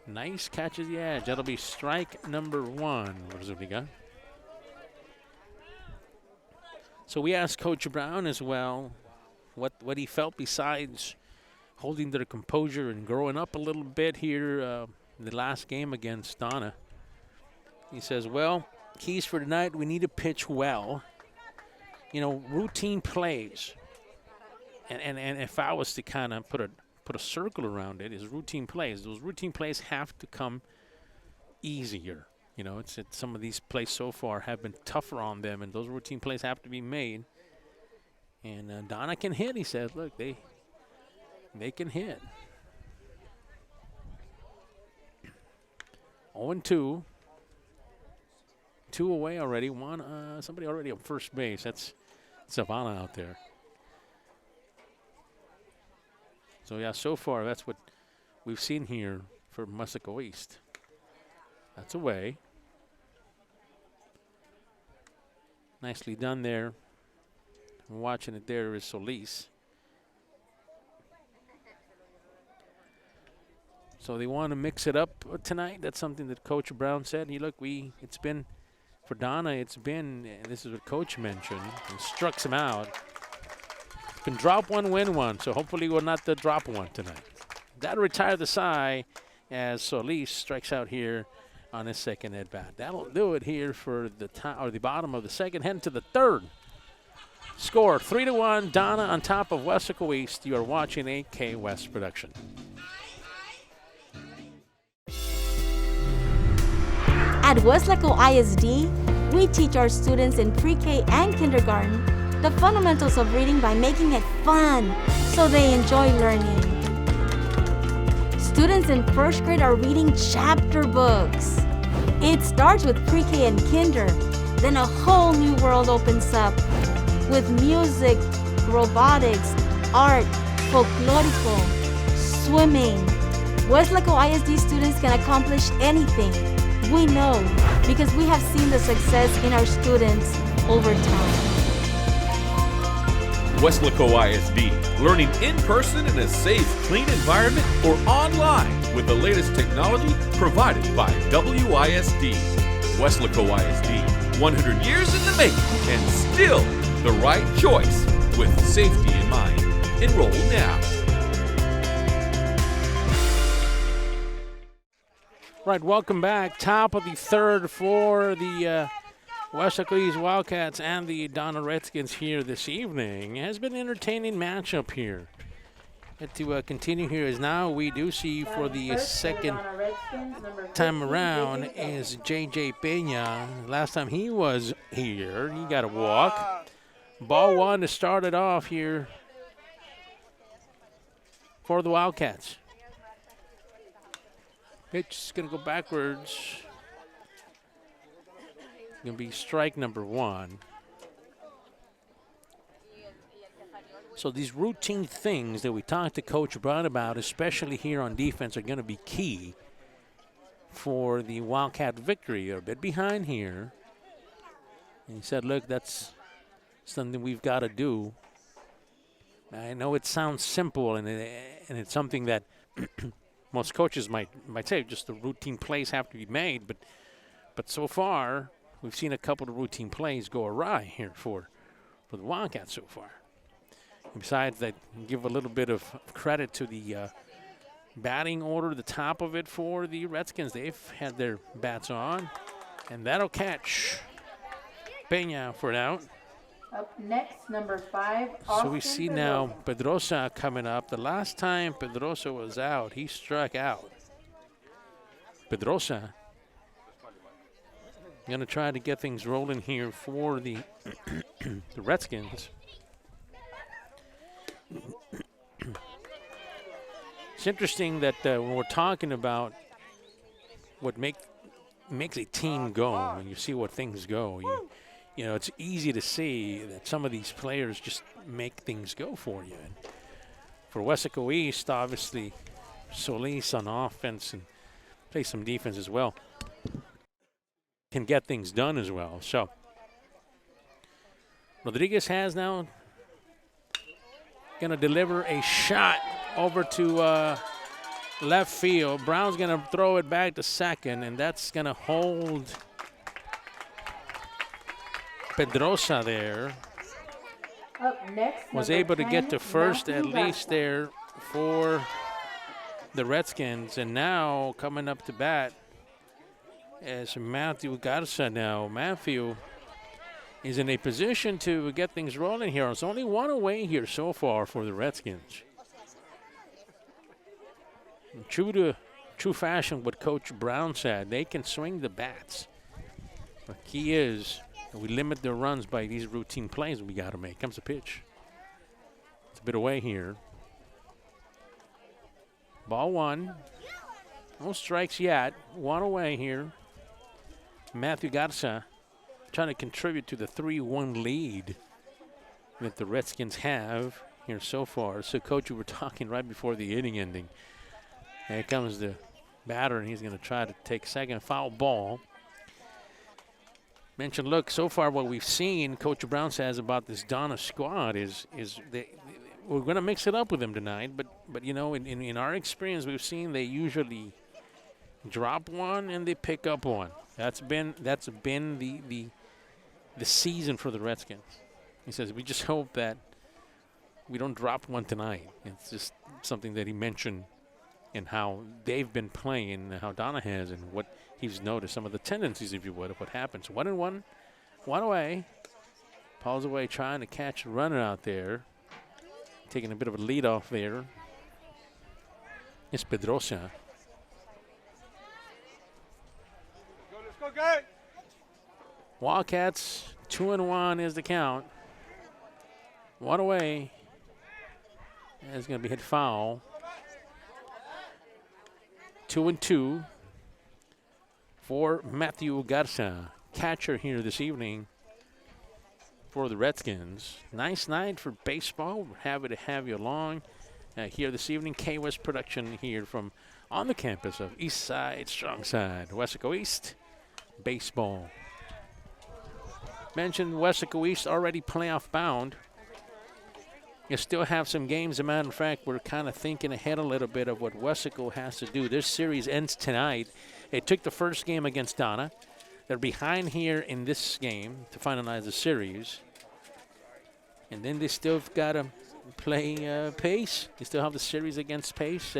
Nice catch at the edge. That'll be strike number 1 for Zuniga. So we asked Coach Brown as well what he felt besides holding their composure and growing up a little bit here in the last game against Donna. He says, well, keys for tonight, we need to pitch well. You know, routine plays. And if I was to kind of put a circle around it, is routine plays. Those routine plays have to come easier. You know, it's some of these plays so far have been tougher on them, and those routine plays have to be made. And Donna can hit, he says. Look, they can hit. 0-2. 2 away already. Somebody already on first base. That's Zavala out there. So, yeah, so far that's what we've seen here for Weslaco East. That's away. Nicely done there. Watching it there is Solis. So they want to mix it up tonight. That's something that Coach Brown said. It's been, for Donna, and this is what Coach mentioned, and struck him out. Can drop one, win one, so hopefully we'll not drop one tonight. That'll retire the side as Solis strikes out here on his second at-bat. That'll do it here for the bottom of the second, heading to the third. Score 3-1, Donna on top of Weslaco East. You are watching a K West production. At Weslaco ISD, we teach our students in pre-K and kindergarten the fundamentals of reading by making it fun so they enjoy learning. Students in first grade are reading chapter books. It starts with pre-K and kinder, then a whole new world opens up with music, robotics, art, folklorico, swimming. Weslaco ISD students can accomplish anything. We know because we have seen the success in our students over time. Weslaco ISD, learning in person in a safe, clean environment or online with the latest technology provided by WISD. Weslaco ISD, 100 years in the making and still the right choice with safety in mind. Enroll now. Right, welcome back. Top of the third for the Weslaco East Wildcats and the Donna Redskins here this evening. It has been an entertaining matchup here. And to continue here is now we do see for the second time around is J.J. Peña. Last time he was here, he got a walk. Ball 1 to start it off here for the Wildcats. Pitch is going to go backwards. Going to be strike number 1. So these routine things that we talked to Coach Brown about, especially here on defense, are going to be key for the Wildcat victory. They're a bit behind here. And he said, look, that's something we've got to do. I know it sounds simple, and it's something that most coaches might say just the routine plays have to be made, but so far we've seen a couple of routine plays go awry here for the Wildcats so far. And besides that, give a little bit of credit to the batting order, the top of it for the Redskins. They've had their bats on, and that'll catch Peña for an out. Up next, number 5, So we Austin see Pedrosa. now Pedrosa coming up. The last time Pedrosa was out, he struck out. Pedrosa going to try to get things rolling here for the the Redskins. It's interesting that when we're talking about what makes a team go, and you see what things go, you know, it's easy to see that some of these players just make things go for you. And for Weslaco East, obviously, Solis on offense and play some defense as well can get things done as well. So Rodriguez has now going to deliver a shot over to left field. Brown's going to throw it back to second, and that's going to hold Pedrosa there. Up next, Was number able to 10, get to first Matthew at least Garza. there for the Redskins. And now coming up to bat is Matthew Garza now. Matthew is in a position to get things rolling here. It's only one away here so far for the Redskins. And true fashion, what Coach Brown said, they can swing the bats. The key is that we limit their runs by these routine plays we got to make. Comes the pitch. It's a bit away here. Ball one. No strikes yet. One away here. Matthew Garza trying to contribute to the 3-1 lead that the Redskins have here so far. So, Coach, we were talking right before the inning ending. Here comes the batter, and he's going to try to take second. Foul ball. Mentioned, look, so far what we've seen, Coach Brown says about this Donna squad is we're going to mix it up with them tonight. But you know, in our experience, we've seen they usually drop one and they pick up one. That's been the season for the Redskins. He says we just hope that we don't drop one tonight. It's just something that he mentioned in how they've been playing, how Donna has, and what he's noticed, some of the tendencies, if you would, of what happens. 1-1, one away. Paul's away trying to catch a runner out there. Taking a bit of a lead off there. It's Pedrosa. Let's go, guys. Wildcats, 2-1 is the count. One away. And it's going to be hit foul. 2-2 for Matthew Garza, catcher here this evening for the Redskins. Nice night for baseball. We're happy to have you along here this evening. K-West production here from on the campus of East Side, Strong Side, Weslaco East baseball. Mentioned Weslaco East already playoff bound. You still have some games. As a matter of fact, we're kind of thinking ahead a little bit of what Weslaco has to do. This series ends tonight. They took the first game against Donna. They're behind here in this game to finalize the series. And then they still got to play Pace. They still have the series against Pace.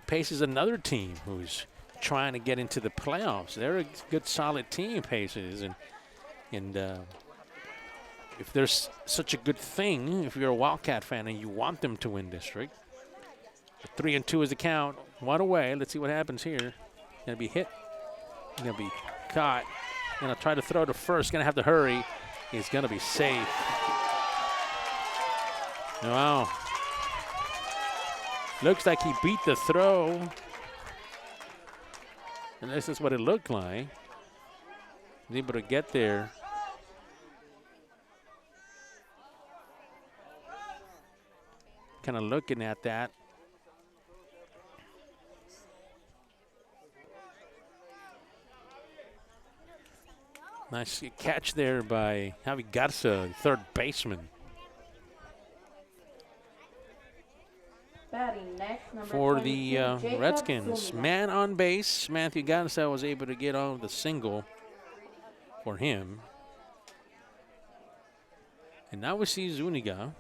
Pace is another team who's trying to get into the playoffs. They're a good, solid team, Pace is. And if there's such a good thing, if you're a Wildcat fan and you want them to win district, 3-2 is the count. One away. Let's see what happens here. Going to be hit. Going to be caught. Going to try to throw to first. Going to have to hurry. He's going to be safe. Wow. Looks like he beat the throw. And this is what it looked like. He's able to get there. Kind of looking at that. Nice catch there by Javi Garza, third baseman. Batting next, number For 22, the Jacob Redskins, Zuniga. man on base. Matthew Garza was able to get on the single for him. And now we see Zuniga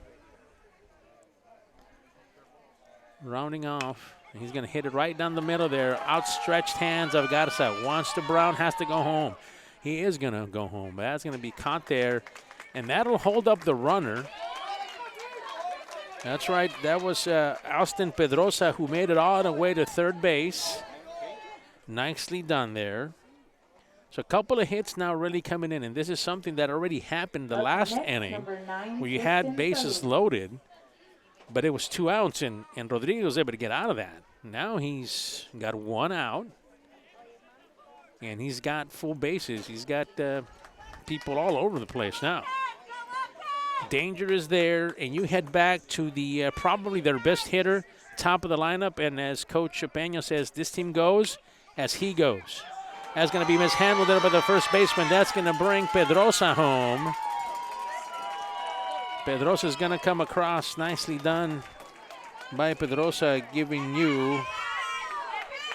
rounding off. He's going to hit it right down the middle there. Outstretched hands of Garza. Wants to Brown, has to go home. He is going to go home. But that's going to be caught there and that'll hold up the runner. That's right. That was Austin Pedrosa who made it all the way to third base. Nicely done there. So a couple of hits now really coming in, and this is something that already happened the last inning where you had bases loaded, but it was 2 outs, and Rodriguez was able to get out of that. Now he's got 1 out, and he's got full bases. He's got people all over the place now. Danger is there, and you head back to the probably their best hitter, top of the lineup, and as Coach Peña says, this team goes as he goes. That's going to be mishandled there by the first baseman. That's going to bring Pedrosa home. Pedrosa is going to come across. Nicely done by Pedrosa, giving you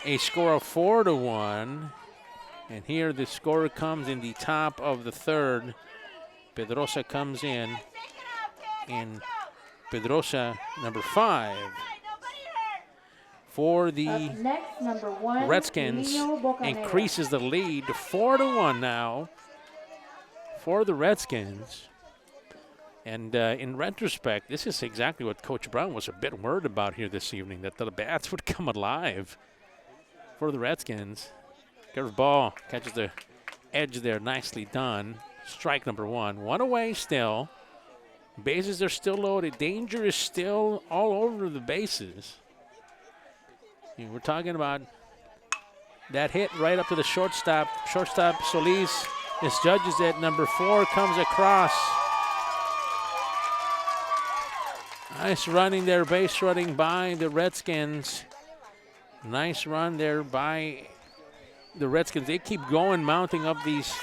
a score of 4-1. And here the score comes in the top of the third. Pedrosa comes in, and Pedrosa, number 5. For the next, number 1, Redskins, increases the lead to 4-1 now for the Redskins. And in retrospect, this is exactly what Coach Brown was a bit worried about here this evening, that the bats would come alive for the Redskins. Curveball catches the edge there, nicely done. Strike number 1. 1 away still. Bases are still loaded. Danger is still all over the bases. We're talking about that hit right up to the shortstop. Shortstop Solis misjudges it. Number 4 comes across. Nice running there, base running by the Redskins. Nice run there by the Redskins. They keep going, mounting up these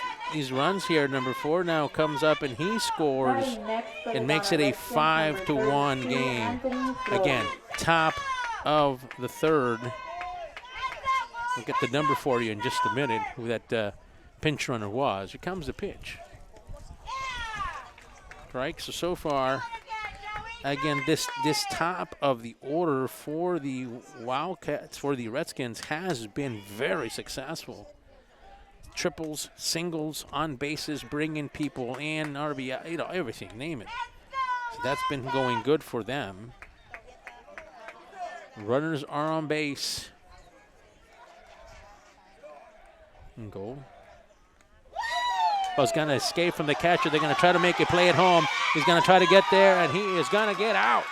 runs here. Number 4 now comes up and he scores and makes it a 5-1 game. Again, top of the third. We'll get the number for you in just a minute, who that pinch runner was. Here comes the pitch. Right, so far, again, this top of the order for the Wildcats, for the Redskins, has been very successful. Triples, singles, on bases, bringing people in, RBI, everything, name it. So that's been going good for them. Runners are on base. And goal. He's going to escape from the catcher. They're going to try to make a play at home. He's going to try to get there, and he is going to get out.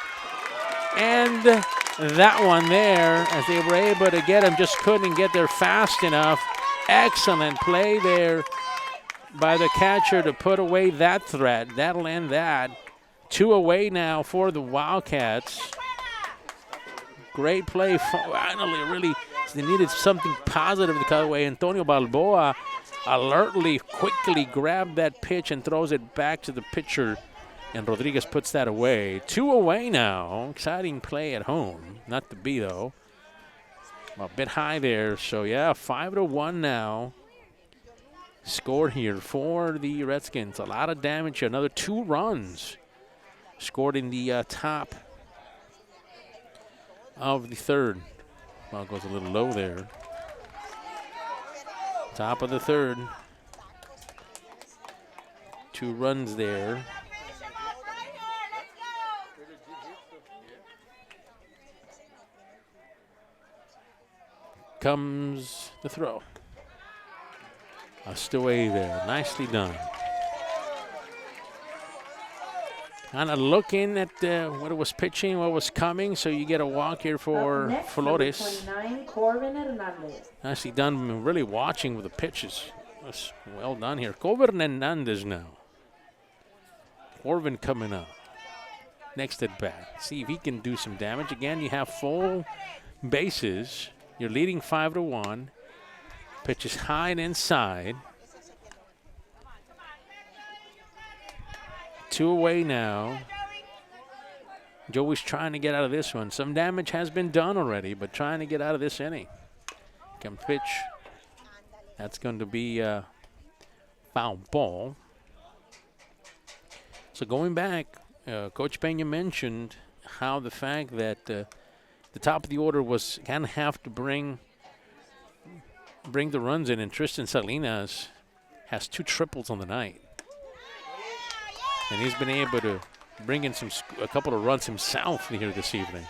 And that one there, as they were able to get him, just couldn't get there fast enough. Excellent play there by the catcher to put away that threat. That'll end that. 2 away now for the Wildcats. Great play. Finally, really, they needed something positive to cut away. Antonio Balboa alertly, quickly grabbed that pitch and throws it back to the pitcher. And Rodriguez puts that away. 2 away now. Exciting play at home. Not to be, though. A bit high there. So, yeah, 5-1 now. Scored here for the Redskins. A lot of damage. Another 2 runs scored in the top of the third. Ball goes a little low there. Top of the third. 2 runs there. Comes the throw. Just away there. Nicely done. Kind of looking at what it was pitching, what was coming, so you get a walk here for Flores. 29, Corbin Hernandez. Nicely done. Really watching with the pitches. That's well done here. Corbin Hernandez now. Corbin coming up. Next at bat. See if he can do some damage. Again, you have full bases. You're leading 5-1. Pitch is high and inside. 2 away now. Joey's trying to get out of this one. Some damage has been done already, but trying to get out of this inning. Come pitch. That's going to be a foul ball. So going back, Coach Peña mentioned how the fact that the top of the order was kind of have to bring the runs in, and Tristan Salinas has 2 triples on the night. And he's been able to bring in a couple of runs himself here this evening.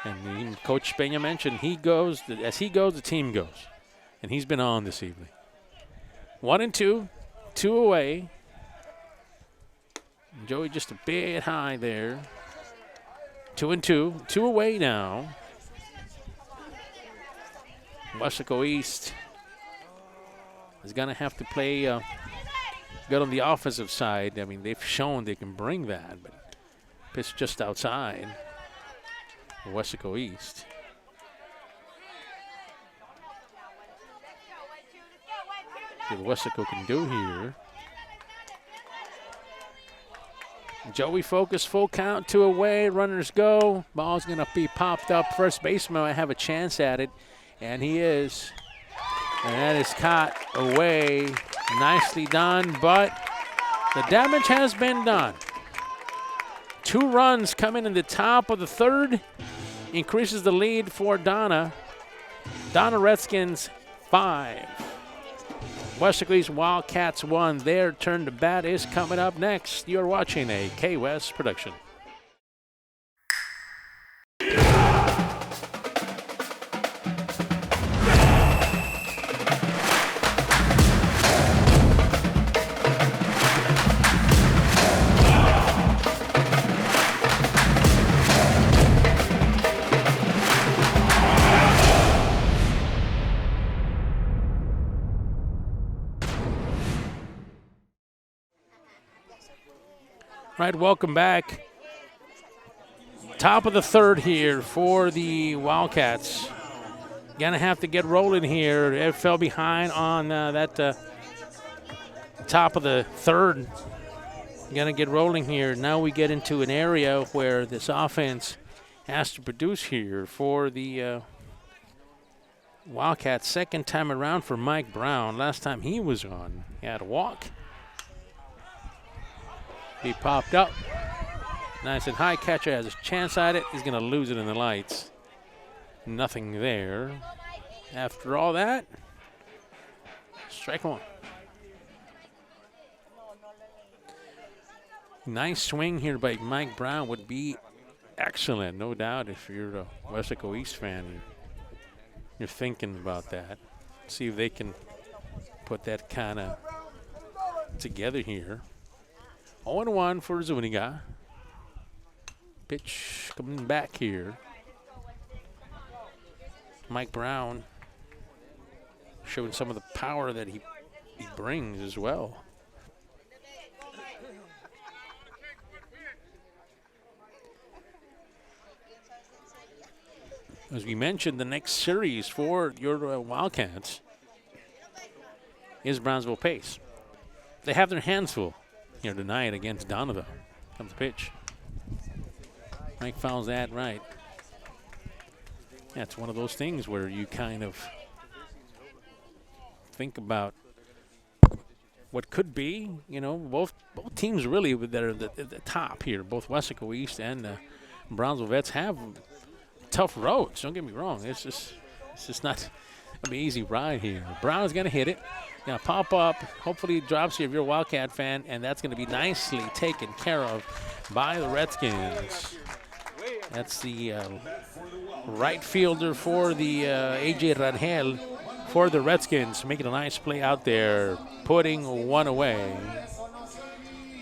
And Coach Peña mentioned as he goes, the team goes. And he's been on this evening. 1-2, 2 away. Joey just a bit high there. 2-2, 2 away now. Weslaco East is going to have to play good on the offensive side. I mean, they've shown they can bring that, but pitch just outside Weslaco East. See what Weslaco can do here. Joey focus, full count, 2 away, runners go. Ball's going to be popped up. First baseman might have a chance at it, and he is. And that is caught away. Nicely done, but the damage has been done. 2 runs coming in the top of the third. Increases the lead for Donna. Donna Redskins 5. Weslaco East Wildcats 1. Their turn to bat is coming up next. You're watching a K-West production. Right, welcome back. Top of the third here for the Wildcats. Gonna have to get rolling here. It fell behind on that top of the third. Gonna get rolling here. Now we get into an area where this offense has to produce here for the Wildcats. Second time around for Mike Brown. Last time he was on, he had a walk. He popped up. Nice and high. Catcher has a chance at it. He's going to lose it in the lights. Nothing there. After all that, strike one. Nice swing here by Mike Brown would be excellent, no doubt. If you're a Weslaco East fan, you're thinking about that. See if they can put that kind of together here. 0-1 for Zuniga. Pitch coming back here. Mike Brown showing some of the power that he brings as well. As we mentioned, the next series for your Wildcats is Brownsville Pace. They have their hands full here tonight against Donovan. Comes the pitch. Mike fouls that right. Yeah, it's one of those things where you kind of think about what could be. You know, both teams really that are at the top here. Both Weslaco East and Brownsville Vets have tough roads. Don't get me wrong. It's just not an easy ride here. Brown is going to hit it. Going to pop up. Hopefully it drops here if you're a Wildcat fan, and that's going to be nicely taken care of by the Redskins. That's the right fielder for the A.J. Rangel for the Redskins, making a nice play out there, putting one away.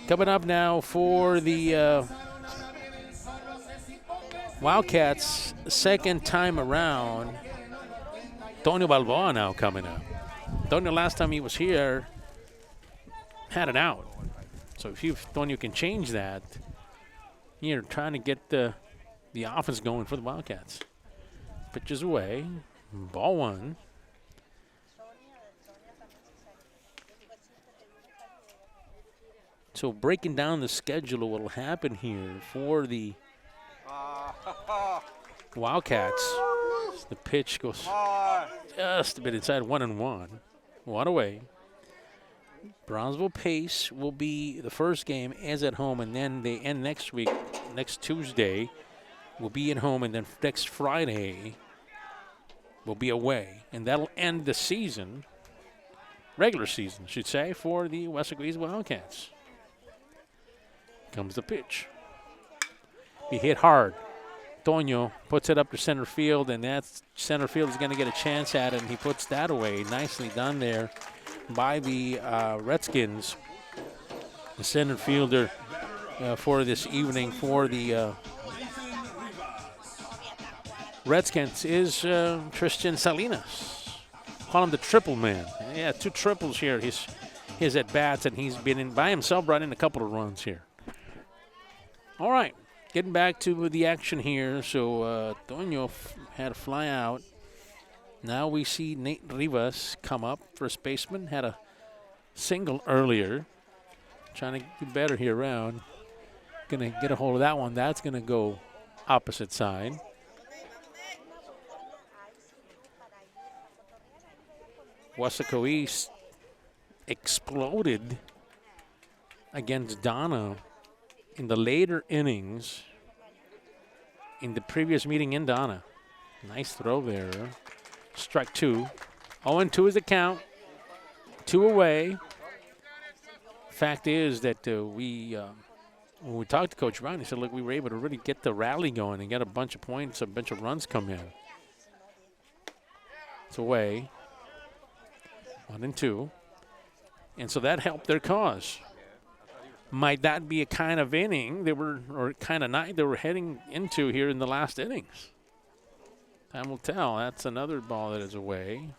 Coming up now for the Wildcats, second time around, Tonio Balboa now coming up. Tonio, last time he was here, had an out. So if Tonio can change that, you're trying to get the offense going for the Wildcats. Pitches away, ball one. So breaking down the schedule of what will happen here for the Wildcats. The pitch goes just a bit inside, 1-1. One away. Brownsville Pace will be the first game as at home, and then they end next week, next Tuesday, will be at home, and then next Friday will be away. And that'll end the season, regular season, I should say, for the Weslaco East Wildcats. Comes the pitch. Be hit hard. Toño puts it up to center field, and that center field is going to get a chance at it, and he puts that away. Nicely done there by the Redskins. The center fielder for this evening for the Redskins is Tristan Salinas. Call him the triple man. Yeah, 2 triples here. His at-bats, and he's been in by himself, brought in a couple of runs here. All right. Getting back to the action here. So Toño had a fly out. Now we see Nate Rivas come up, first baseman. Had a single earlier. Trying to get better here around. Going to get a hold of that one. That's going to go opposite side. Weslaco East exploded against Donna in the later innings in the previous meeting in Donna. Nice throw there. Strike 2. 0-2 is the count. 2 away. Fact is that when we talked to Coach Brown, he said, look, we were able to really get the rally going and get a bunch of points, a bunch of runs come in. It's away. 1-2. And so that helped their cause. Might that be a kind of inning they were, or kind of night they were heading into here in the last innings? Time will tell. That's another ball that is away.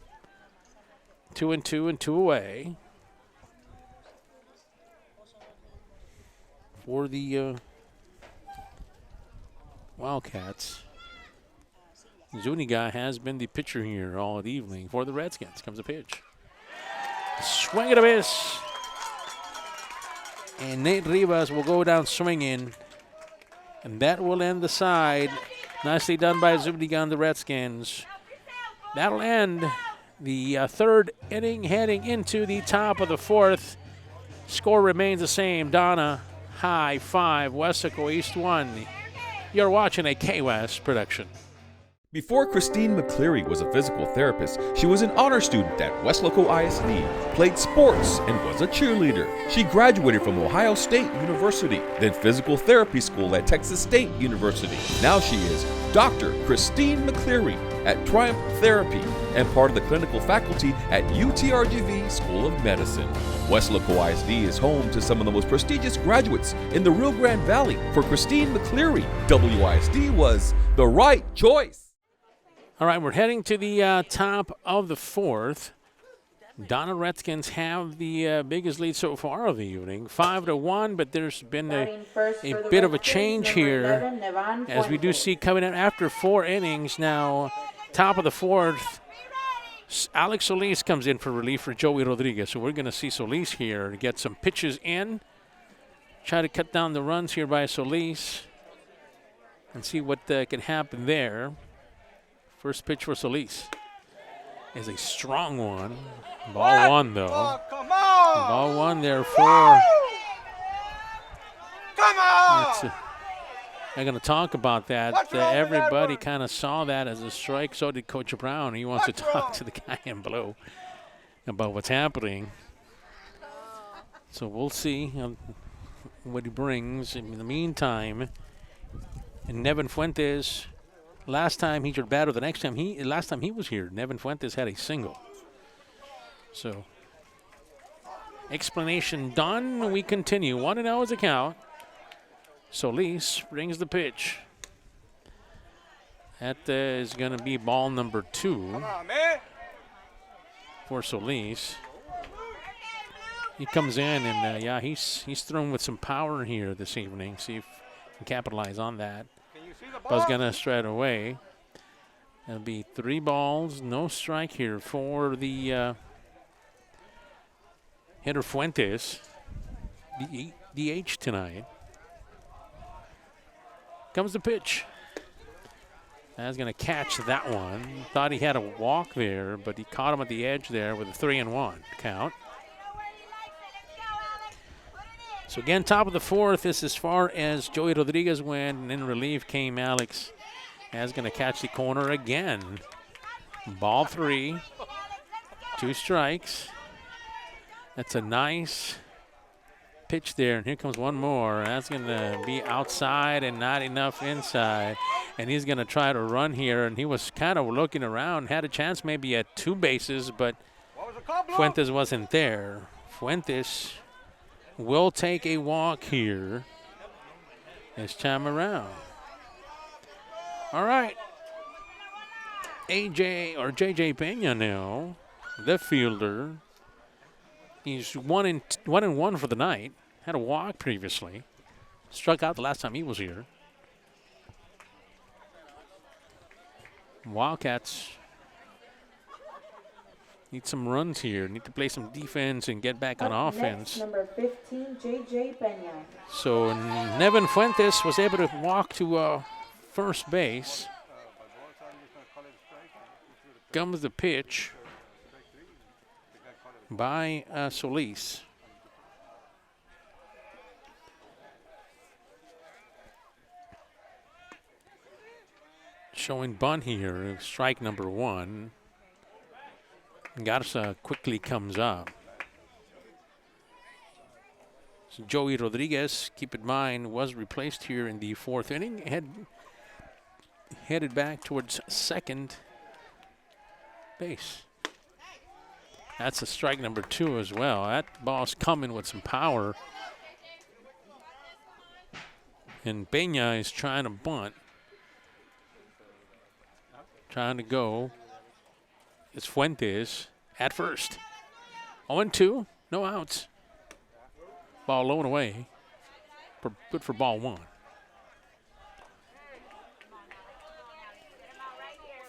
2-2 and 2 away for the Wildcats. Zuniga has been the pitcher here all evening for the Redskins. Comes a pitch. Swing and a miss. And Nate Rivas will go down swinging. And that will end the side. Nicely done by Zuniga on the Redskins. That'll end the third inning, heading into the top of the fourth. Score remains the same. Donna High 5, Weslaco East 1. You're watching a K-West production. Before Christine McCleary was a physical therapist, she was an honor student at Weslaco ISD, played sports, and was a cheerleader. She graduated from Ohio State University, then physical therapy school at Texas State University. Now she is Dr. Christine McCleary at Triumph Therapy and part of the clinical faculty at UTRGV School of Medicine. Weslaco ISD is home to some of the most prestigious graduates in the Rio Grande Valley. For Christine McCleary, WISD was the right choice. All right, we're heading to the top of the fourth. Donna Redskins have the biggest lead so far of the evening, 5-1, but there's been a bit of a change here, as we do see coming in after 4 innings. Now, top of the fourth, Alex Solis comes in for relief for Joey Rodriguez. So we're going to see Solis here get some pitches in, try to cut down the runs here by Solis, and see what can happen there. First pitch for Solis is a strong one. Ball 1, though. Oh, come on! Ball 1 there for. Come on! I'm going to talk about that. What's wrong with Everybody that kind of saw that as a strike. So did Coach Brown. He wants to talk to the guy in blue about what's happening. So we'll see what he brings. In the meantime, and Nevin Fuentes. Last time he batted better. The last time he was here, Nevin Fuentes had a single. So, explanation done. We continue. 1-0 is the count. Solis brings the pitch. That is going to be ball number 2 Come on, man. for Solis. He comes in and he's thrown with some power here this evening. See if he can capitalize on that. Buzz gonna straight away. It'll be 3 balls, no strike here for the hitter Fuentes. DH tonight. Comes the pitch. That's gonna catch that one. Thought he had a walk there, but he caught him at the edge there with a 3-1 count. So again, top of the fourth is as far as Joey Rodriguez went, and in relief came Alex. As going to catch the corner again. Ball 3, 2 strikes. That's a nice pitch there, and here comes one more. That's going to be outside and not enough inside. And he's going to try to run here, and he was kind of looking around, had a chance maybe at 2 bases, but Fuentes wasn't there. Fuentes will take a walk here this time around. All right. JJ Pena now, the fielder. He's 1-1 for the night. Had a walk previously. Struck out the last time he was here. Wildcats need some runs here. Need to play some defense and get back on offense. Next, number 15, JJ Pena. So Nevin Fuentes was able to walk to first base. Comes the pitch by Solis. Showing bunt here, strike number 1. Garza quickly comes up. So Joey Rodriguez, keep in mind, was replaced here in the 4th inning. Headed back towards second base. That's a strike number 2 as well. That ball's coming with some power. And Pena is trying to bunt. Trying to go. It's Fuentes at first. 0-2, no outs. Ball low and away. Good for ball 1.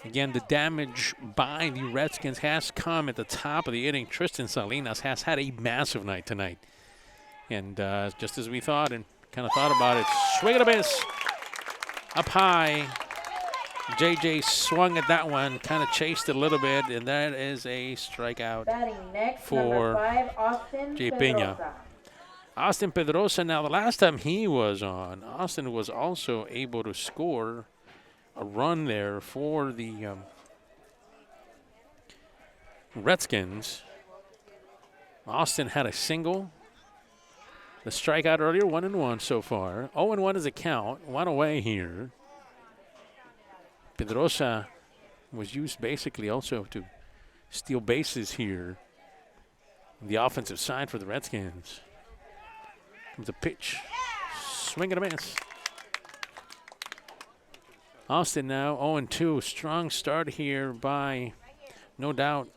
Again, the damage by the Redskins has come at the top of the inning. Tristan Salinas has had a massive night tonight. And just as we thought and kind of thought about it, swing and a miss. Up high. JJ swung at that one, kind of chased it a little bit, and that is a strikeout Next, for number 5, Austin J. Pedrosa. Pena. Austin Pedrosa, now the last time he was on, Austin was also able to score a run there for the Redskins. Austin had a single. The strikeout earlier, 1-1 so far. 0-1 is a count, 1 away here. Pedrosa was used basically also to steal bases here on the offensive side for the Redskins. Comes a pitch. Swing and a miss. Austin now 0-2. Strong start here by, no doubt,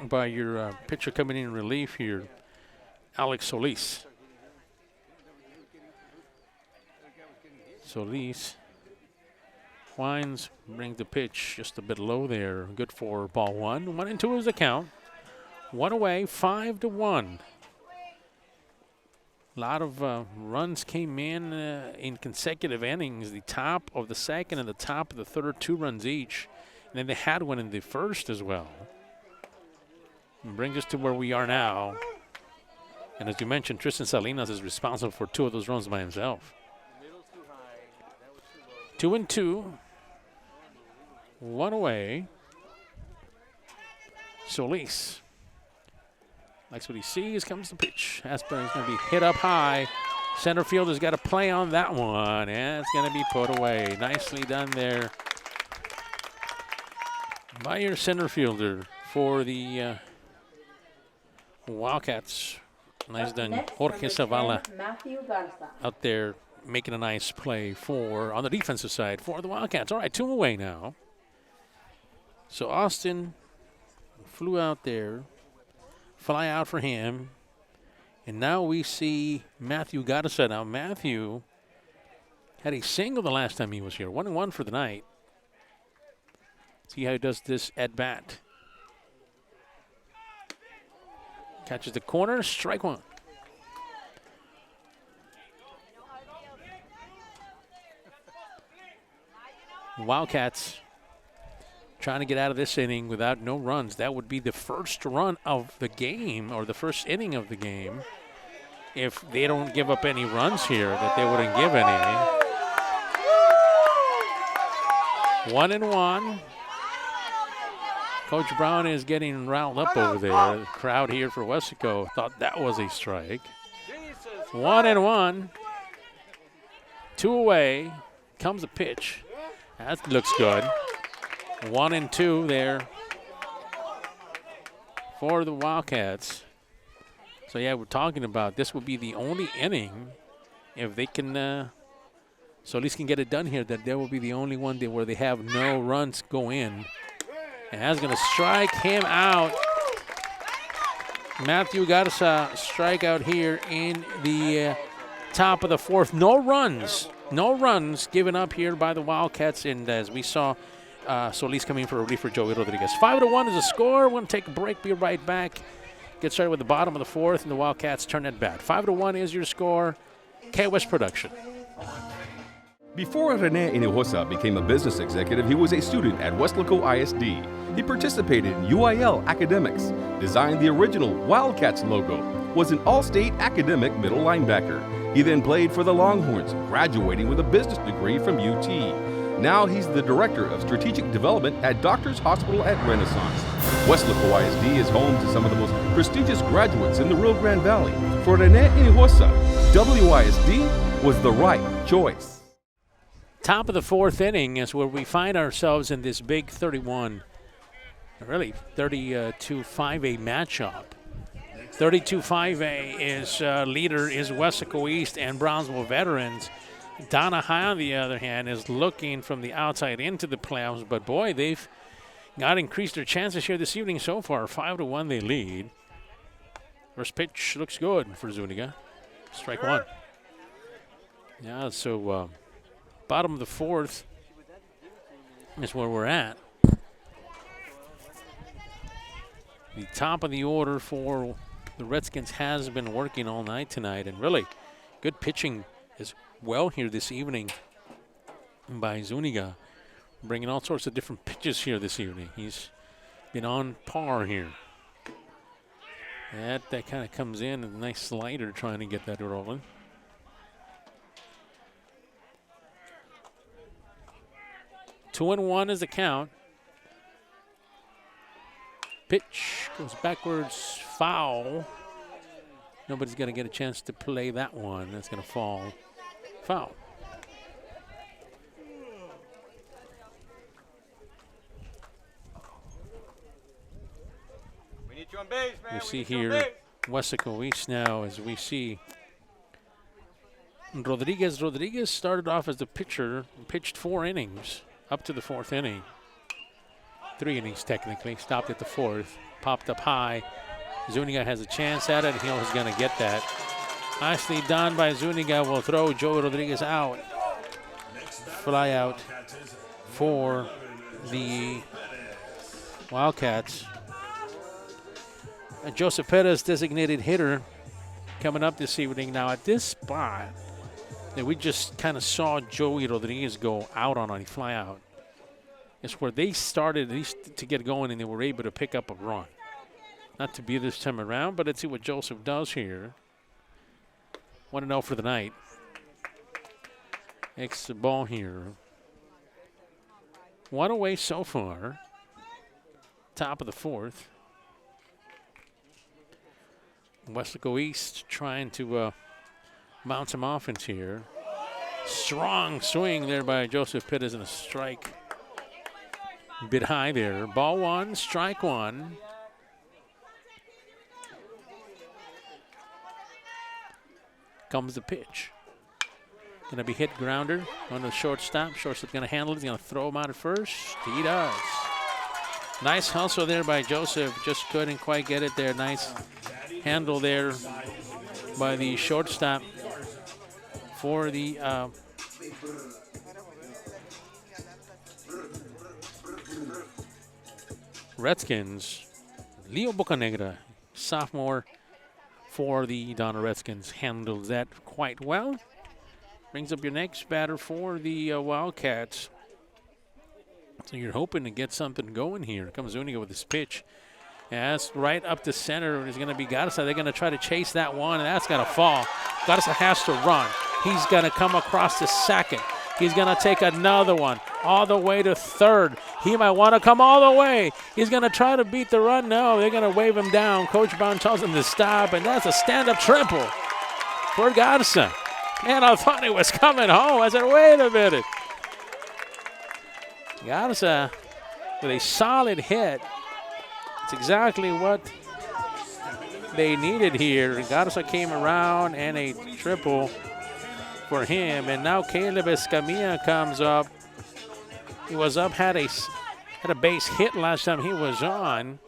by your pitcher coming in relief here, Alex Solis. Solis winds, brings the pitch just a bit low there. Good for ball 1. 1-2 is the count. 1 away, 5-1. A lot of runs came in consecutive innings. The top of the second and the top of the third, 2 runs each. And then they had one in the first as well. And brings us to where we are now. And as you mentioned, Tristan Salinas is responsible for 2 of those runs by himself. 2-2. 1 away. Solis likes what he sees. Comes the pitch. Aspen is going to be hit up high. Center fielder's got to play on that one, and it's going to be put away. Nicely done there by your center fielder for the Wildcats. Nice done, Jorge Zavala out there making a nice play for, on the defensive side, for the Wildcats. All right, 2 away now. So Austin flew out there, fly out for him, and now we see Matthew Garza. Now Matthew had a single the last time he was here, 1-1 for the night. See how he does this at bat. Catches the corner, strike 1. Wildcats trying to get out of this inning without no runs. That would be the first run of the game, or the first inning of the game. If they don't give up any runs here, that they wouldn't give any. 1-1. Coach Brown is getting riled up over there. The crowd here for Weslaco thought that was a strike. 1-1. 2 away. Comes the pitch. That looks good. 1-2 there for the Wildcats. So, yeah, we're talking about this will be the only inning if they can, Solis can get it done here, that there will be the only one where they have no runs go in. And that's going to strike him out. Matthew Garza strikeout here in the top of the 4th. No runs given up here by the Wildcats. And as we saw, Solis coming for a relief for Joey Rodriguez. 5-1 is the score. We're going to take a break, be right back. Get started with the bottom of the 4th, and the Wildcats turn at bat. 5-1 is your score. K-West Production. Before Rene Hinojosa became a business executive, he was a student at Weslaco ISD. He participated in UIL academics, designed the original Wildcats logo, was an all-state academic middle linebacker. He then played for the Longhorns, graduating with a business degree from UT. Now he's the Director of Strategic Development at Doctors Hospital at Renaissance. Weslaco ISD is home to some of the most prestigious graduates in the Rio Grande Valley. For Rene Hinojosa, WISD was the right choice. Top of the 4th inning is where we find ourselves in this big 32-5A matchup. 32-5A is leader is Weslaco East and Brownsville Veterans. Donna High, on the other hand, is looking from the outside into the playoffs, but boy, they've got increased their chances here this evening so far. 5-1 they lead. First pitch looks good for Zuniga. Strike 1. Yeah, so bottom of the 4th is where we're at. The top of the order for the Redskins has been working all night tonight, and really good pitching as well here this evening by Zuniga, bringing all sorts of different pitches here this evening. He's been on par here. That kind of comes in, a nice slider trying to get that rolling. Two and 1 is the count. Pitch goes backwards, foul. Nobody's going to get a chance to play that one. That's going to fall. Foul. We need you on base, man. We see here Weslaco East now as we see Rodriguez. Rodriguez started off as the pitcher, pitched 4 innings up to the 4th inning. 3 innings technically, stopped at the 4th, popped up high. Zuniga has a chance at it, and he's going to get that. Nicely done by Zuniga, will throw Joey Rodriguez out. Fly out for the Wildcats. Joseph Perez, designated hitter, coming up this evening. Now at this spot that we just kind of saw Joey Rodriguez go out on a fly out, it's where they started at least to get going, and they were able to pick up a run. Not to be this time around, but let's see what Joseph does here. 1-0 for the night. Makes the ball here. 1 away so far. Top of the 4th. Weslaco East trying to mount some offense here. Strong swing there by Joseph Perez and a strike. A bit high there. Ball 1, strike 1. Comes the pitch. Going to be hit grounder on the shortstop. Shortstop's going to handle it. He's going to throw him out at first. He does. Nice hustle there by Joseph. Just couldn't quite get it there. Nice handle there by the shortstop for the Redskins. Leo Bocanegra, sophomore for the Donna Redskins, handles that quite well. Brings up your next batter for the Wildcats. So you're hoping to get something going here. Comes Zuniga with his pitch. And that's right up the center. It's going to be Garza. They're going to try to chase that one, and that's going to fall. Garza has to run. He's going to come across the second. He's going to take another one all the way to third. He might want to come all the way. He's going to try to beat the run. No, they're going to wave him down. Coach Brown tells him to stop, and that's a stand-up triple. for Garza. And I thought he was coming home. I said, wait a minute. Garza with a solid hit. It's exactly what they needed here. Garza came around and a triple for him. And now Caleb Escamilla comes up. He was up, had a base hit last time he was on.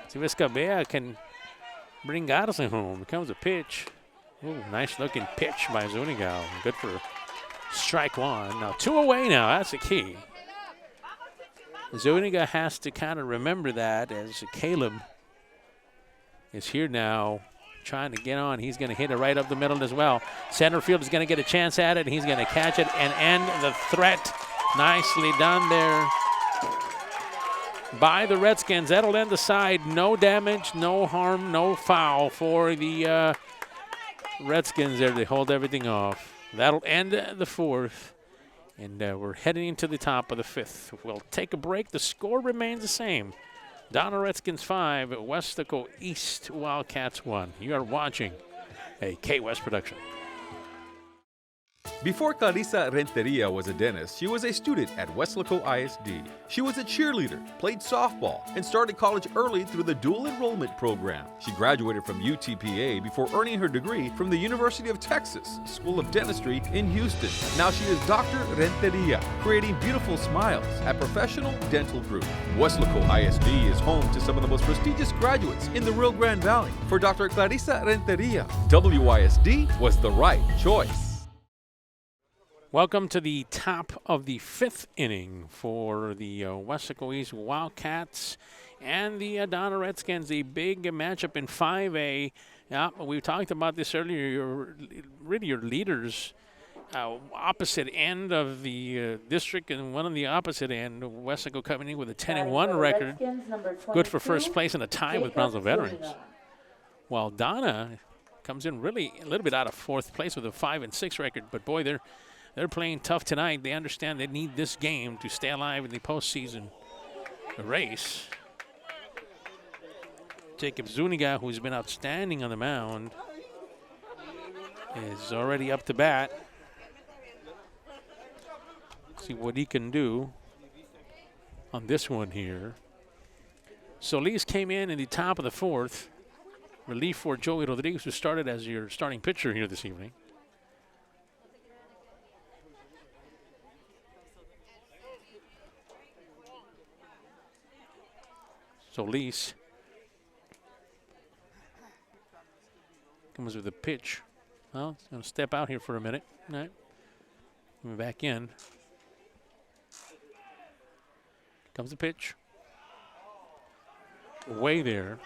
See if Escamilla can bring Garza home. Here comes a pitch. Ooh, nice looking pitch by Zuniga. Good for strike one. Now 2 away now. That's the key. Zuniga has to kind of remember that as Caleb is here now trying to get on. He's going to hit it right up the middle as well. Center field is going to get a chance at it. He's going to catch it and end the threat. Nicely done there by the Redskins. That'll end the side. No damage, no harm, no foul for the Redskins there. They hold everything off. That'll end the fourth. And we're heading into the top of the fifth. We'll take a break. The score remains the same. Donna Redskins 5, Weslaco East Wildcats 1. You are watching a K-West production. Before Clarissa Renteria was a dentist, she was a student at Weslaco ISD. She was a cheerleader, played softball, and started college early through the dual enrollment program. She graduated from UTPA before earning her degree from the University of Texas School of Dentistry in Houston. Now she is Dr. Renteria, creating beautiful smiles at Professional Dental Group. Weslaco ISD is home to some of the most prestigious graduates in the Rio Grande Valley. For Dr. Clarissa Renteria, WISD was the right choice. Welcome to the top of the fifth inning for the Weslaco East Wildcats and the Donna Redskins. The big matchup in 5A. Yeah, we talked about this earlier. Your leaders, opposite end of the district, and one on the opposite end. Weslaco coming in with a 10-1 record, good for first place and a tie with Brownsville Veterans. While Donna comes in really a little bit out of fourth place with a 5-6 record. But boy, they're playing tough tonight. They understand they need this game to stay alive in the postseason race. Jacob Zuniga, who's been outstanding on the mound, is already up to bat. See what he can do on this one here. Solis came in the top of the fourth. Relief for Joey Rodriguez, who started as your starting pitcher here this evening. Solis comes with a pitch. Well, it's going to step out here for a minute. All right. Coming back in. Comes the pitch. Way there.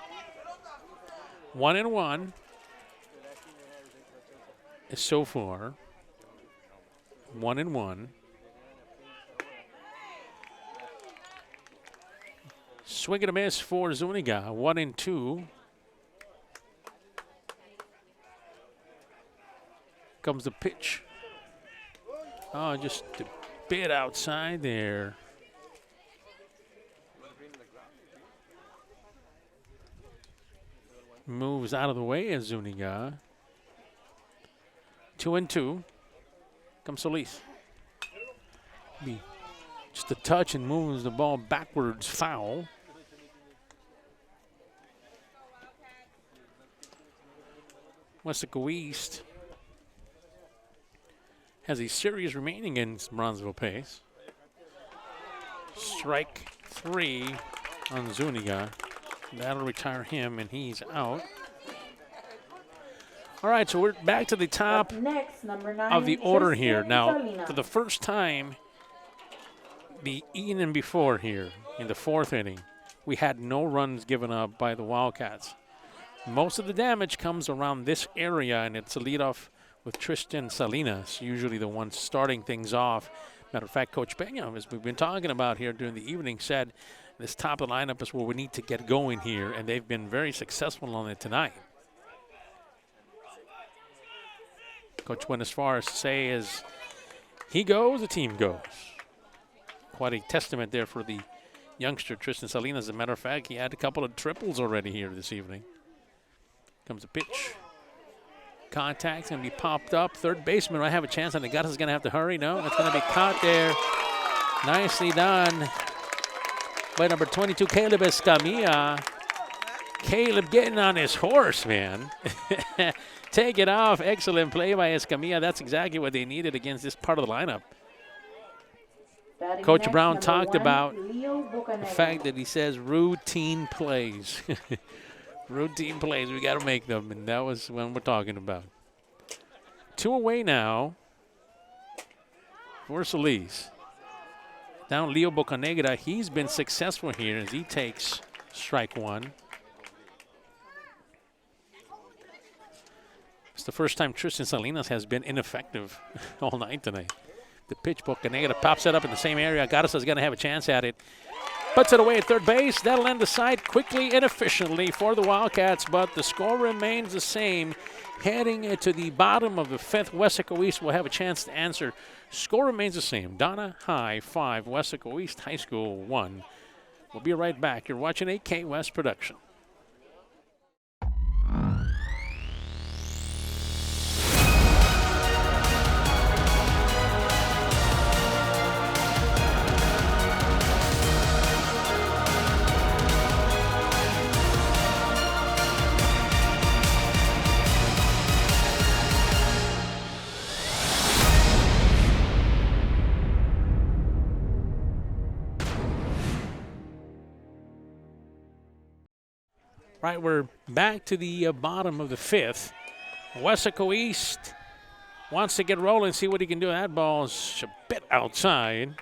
1-1 is so far. 1-1. Swing and a miss for Zuniga. 1-2. Comes the pitch. Oh, just a bit outside there. Moves out of the way as Zuniga. 2-2. Comes Solis. Just a touch and moves the ball backwards. Foul. Weslaco East has a series remaining against Bronzeville Pace. Strike 3 on Zuniga. That'll retire him, and he's out. All right, so we're back to the top Next, number 9, of the order Tristan here. Now, Salina. for the first time, the inning before here, in the fourth inning, we had no runs given up by the Wildcats. Most of the damage comes around this area, and it's a leadoff with Tristan Salinas, usually the one starting things off. Matter of fact, Coach Peña, as we've been talking about here during the evening, said this top of the lineup is where we need to get going here, and they've been very successful on it tonight. Coach went as far as to say as he goes, the team goes. Quite a testament there for the youngster Tristan Salinas. As a matter of fact, he had a couple of triples already here this evening. Comes a pitch. Contact's going to be popped up. Third baseman might have a chance, and Agatha's going to have to hurry. No, it's going to be caught there. Nicely done by number 22, Caleb Escamilla. Caleb getting on his horse, man. Take it off. Excellent play by Escamilla. That's exactly what they needed against this part of the lineup. Batting Coach next, Brown number talked 1, about Leo the Bocanegra. fact that he says routine plays. Routine plays, we got to make them, and that was when we're talking about. 2 away now for Solis. Down Leo Bocanegra, he's been successful here as he takes strike 1. It's the first time Tristan Salinas has been ineffective all night tonight. The pitch, Bocanegra pops it up in the same area. Garza's going to have a chance at it. Puts it away at third base. That'll end the side quickly and efficiently for the Wildcats, but the score remains the same. Heading to the bottom of the 5th, Weslaco East will have a chance to answer. Score remains the same. Donna High 5, Weslaco East High School 1. We'll be right back. You're watching a K West production. Right, we're back to the bottom of the 5th. Weslaco East wants to get rolling, see what he can do. That ball's a bit outside.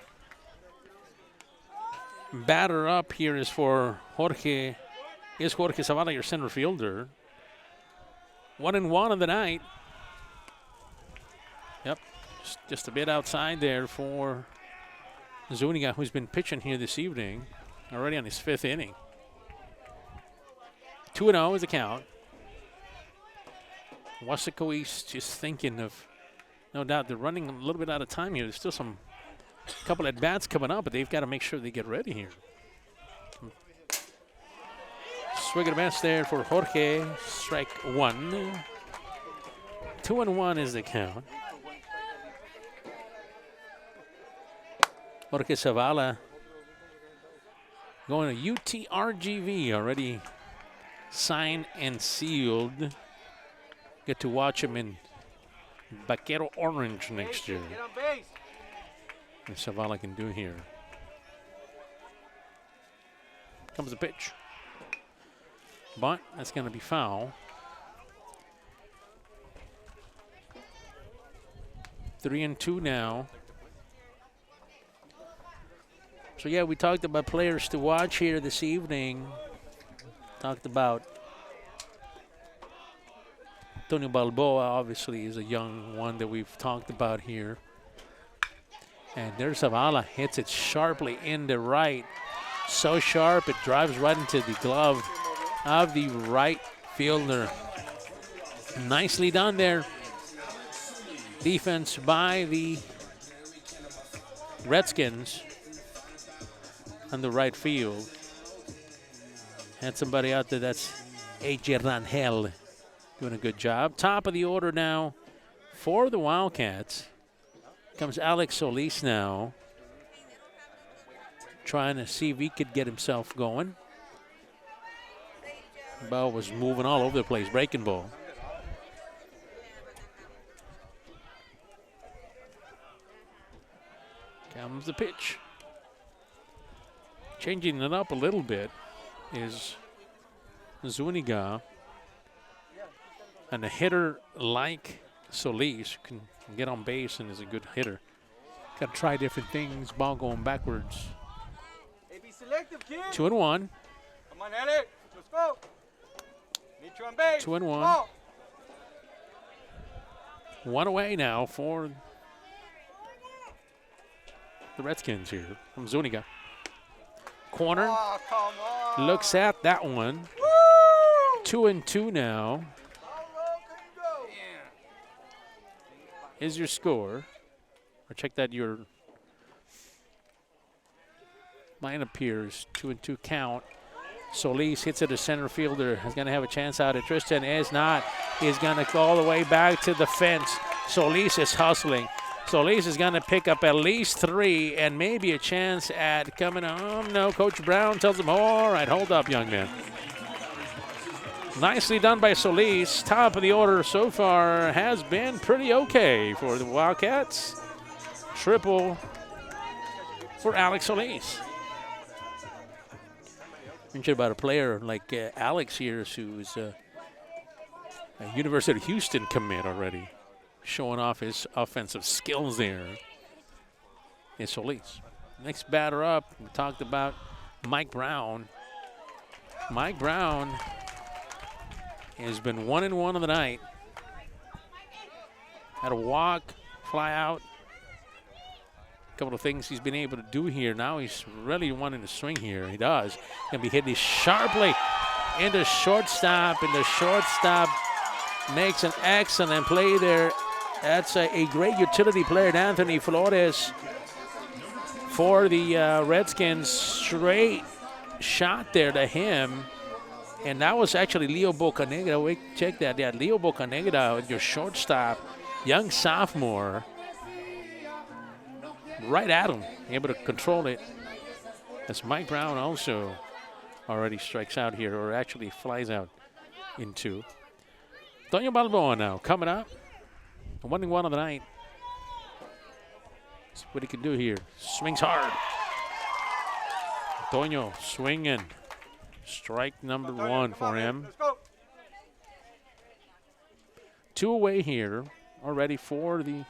Batter up here is for Jorge. Is Jorge Zavala, your center fielder. 1-1 of the night. Yep, just a bit outside there for Zuniga, who's been pitching here this evening, already on his 5th inning. 2-0 is the count. Weslaco East just thinking of, no doubt, they're running a little bit out of time here. There's still some couple at bats coming up, but they've got to make sure they get ready here. Swing and a miss there for Jorge. Strike 1. 2-1 is the count. Jorge Zavala going to UTRGV already. Signed and sealed. Get to watch him in Vaquero Orange next year. Get on base. And Zavala can do here. Comes the pitch. But that's going to be foul. 3-2 now. So yeah, we talked about players to watch here this evening. Talked about Antonio Balboa, obviously, is a young one that we've talked about here. And there's Zavala, hits it sharply in the right. So sharp, it drives right into the glove of the right fielder. Nicely done there. Defense by the Redskins on the right field. Had somebody out there, that's AJ Rangel, doing a good job. Top of the order now for the Wildcats. Comes Alex Solis now. Trying to see if he could get himself going. Ball was moving all over the place, breaking ball. Comes the pitch. Changing it up a little bit is Zuniga, and a hitter like Solis can get on base and is a good hitter. Got to try different things. Ball going backwards. Hey, be selective, kid. 2-1. Come on, Elliot. Let's go. Meet you on base. 2-1. Ball. 1 away now for the Redskins here from Zuniga. Corner. Oh, come on. Looks at that one. Woo! 2-2 now. How low can you go? Is your score. Or check that your line appears. 2-2 count. Solis hits it, a center fielder is going to have a chance out. Tristan is not. is going to go all the way back to the fence. Solis is hustling. Solis is going to pick up at least 3 and maybe a chance at coming home. No, Coach Brown tells him, all right, hold up, young man. Nicely done by Solis. Top of the order so far has been pretty okay for the Wildcats. Triple for Alex Solis. Mentioned about a player like Alex here, who's a University of Houston commit already, showing off his offensive skills there. Is Solis. Next batter up, we talked about Mike Brown. Mike Brown has been 1-1 on the night. Had a walk, fly out. A couple of things he's been able to do here. Now he's really wanting to swing here. He does. Gonna be hitting sharply into shortstop, and the shortstop makes an excellent play there. That's a great utility player, Anthony Flores, for the Redskins. Straight shot there to him. And that was actually Leo Bocanegra. Wait, check that. Yeah, Leo Bocanegra, your shortstop, young sophomore. Right at him, able to control it. As Mike Brown also already strikes out here, or actually flies out into. Antonio Balboa now coming up. 1-1 on the night. See what he can do here. Swings hard. Antonio swinging. Strike number 1 for him. 2 away here already for the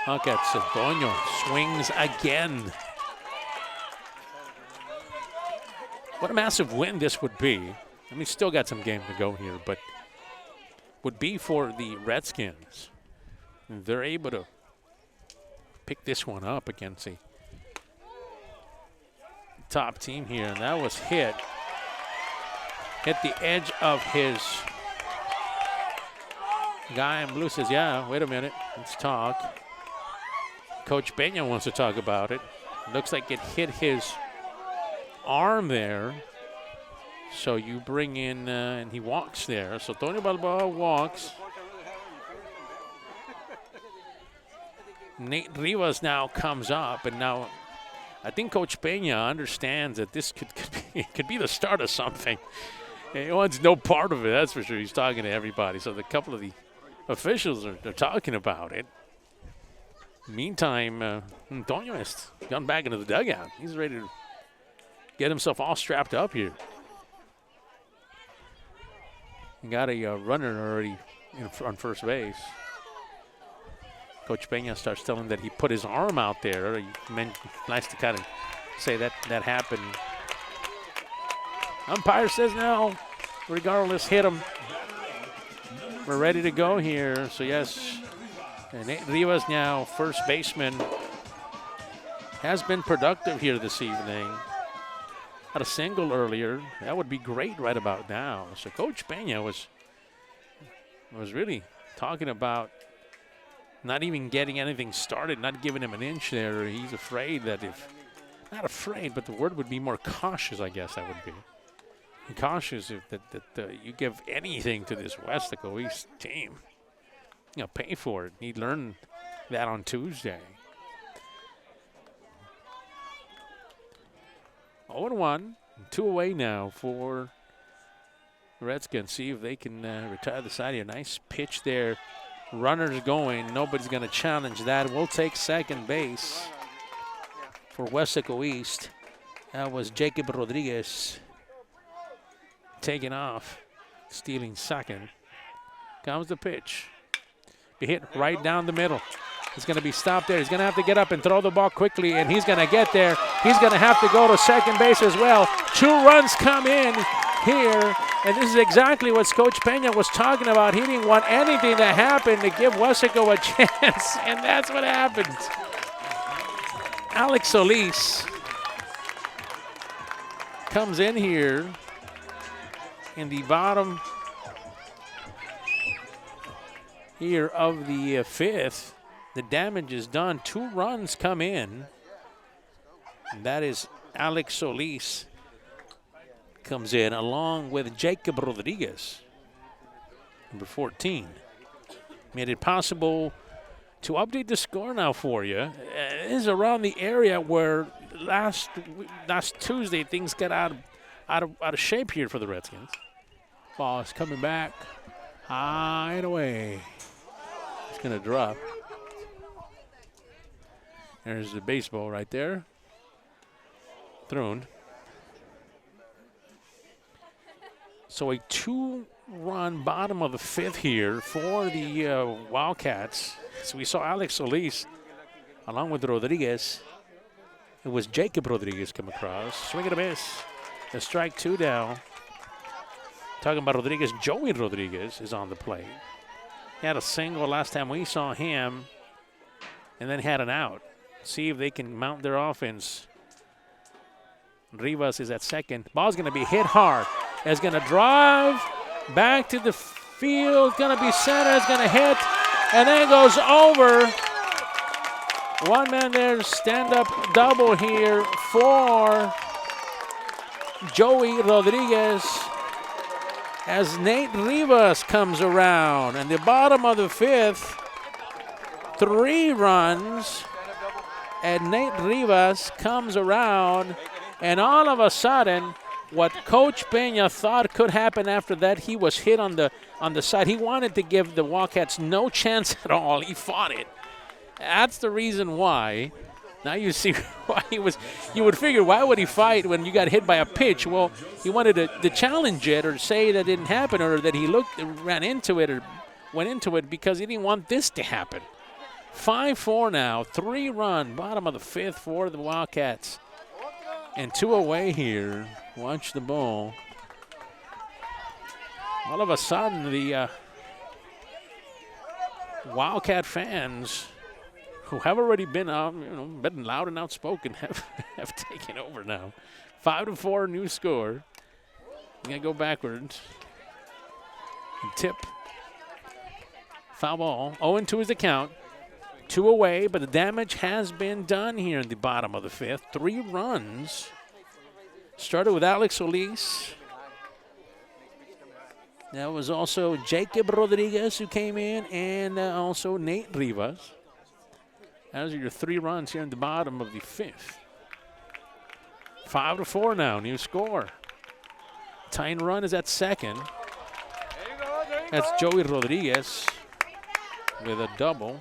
Wildcats. Antonio swings again. What a massive win this would be. I mean, still got some game to go here, but would be for the Redskins. They're able to pick this one up against a top team here, and that was hit the edge of his guy in blue. Says, yeah, wait a minute, let's talk. Coach Peña wants to talk about it. Looks like it hit his arm there. So you bring in, and he walks there. So Tony Balboa walks. Nate Rivas now comes up, and now I think Coach Peña understands that this could be the start of something. He wants no part of it, that's for sure. He's talking to everybody. So the couple of the officials are talking about it. Meantime, Antonio has gone back into the dugout. He's ready to get himself all strapped up here. Got a runner already on first base. Coach Peña starts telling him that he put his arm out there. Nice to kind of say that happened. Umpire says no. Regardless, hit him. We're ready to go here. So, yes, and Nate Rivas now, first baseman, has been productive here this evening. Had a single earlier. That would be great right about now. So Coach Peña was really talking about not even getting anything started, not giving him an inch there. He's afraid that not afraid, but the word would be more cautious, I guess that would be. Cautious if that you give anything to this Weslaco East team. Pay for it. He learned that on Tuesday. 0-1, 2 away now for the Redskins. See if they can retire the side here. Nice pitch there. Runners going. Nobody's going to challenge that. We'll take second base for Weslaco East. That was Jacob Rodriguez taking off, stealing second. Comes the pitch. Be hit right down the middle. He's going to be stopped there. He's going to have to get up and throw the ball quickly, and he's going to get there. He's going to have to go to second base as well. 2 runs come in here, and this is exactly what Coach Peña was talking about. He didn't want anything to happen to give Weslaco a chance, and that's what happened. Alex Solis comes in here in the bottom here of the 5th. The damage is done. 2 runs come in. And that is Alex Solis comes in along with Jacob Rodriguez. number 14. Made it possible to update the score now for you. It is around the area where last Tuesday things got out of shape here for the Redskins. Ball is coming back high and away. It's going to drop. There's the baseball right there. Thrown. So a 2-run bottom of the 5th here for the Wildcats. So we saw Alex Solis along with Rodriguez. It was Jacob Rodriguez come across. Swing and a miss. A strike 2 down. Talking about Rodriguez, Joey Rodriguez is on the plate. He had a single last time we saw him and then had an out. See if they can mount their offense. Rivas is at second. Ball's going to be hit hard. It's going to drive back to the field. Going to be center. It's going to hit. And then it goes over. One man there, stand-up double here for Joey Rodriguez as Nate Rivas comes around. And the bottom of the 5th, 3 runs. And Nate Rivas comes around, and all of a sudden, what Coach Peña thought could happen after that, he was hit on the side. He wanted to give the Wildcats no chance at all. He fought it. That's the reason why. Now you see why he was. You would figure, why would he fight when you got hit by a pitch? Well, he wanted to challenge it or say that didn't happen or that he ran into it or went into it because he didn't want this to happen. 5-4 now, 3-run, bottom of the 5th for the Wildcats. And 2 away here. Watch the ball. All of a sudden, the Wildcat fans who have already been been loud and outspoken have taken over now. 5-4, new score. We're going to go backwards. And tip. Foul ball. 0-2 is the count. 2 away, but the damage has been done here in the bottom of the 5th. 3 runs. Started with Alex Solis. That was also Jacob Rodriguez who came in, and also Nate Rivas. Those are your 3 runs here in the bottom of the 5th. 5-4 now, new score. Tying run is at second. That's Joey Rodriguez with a double.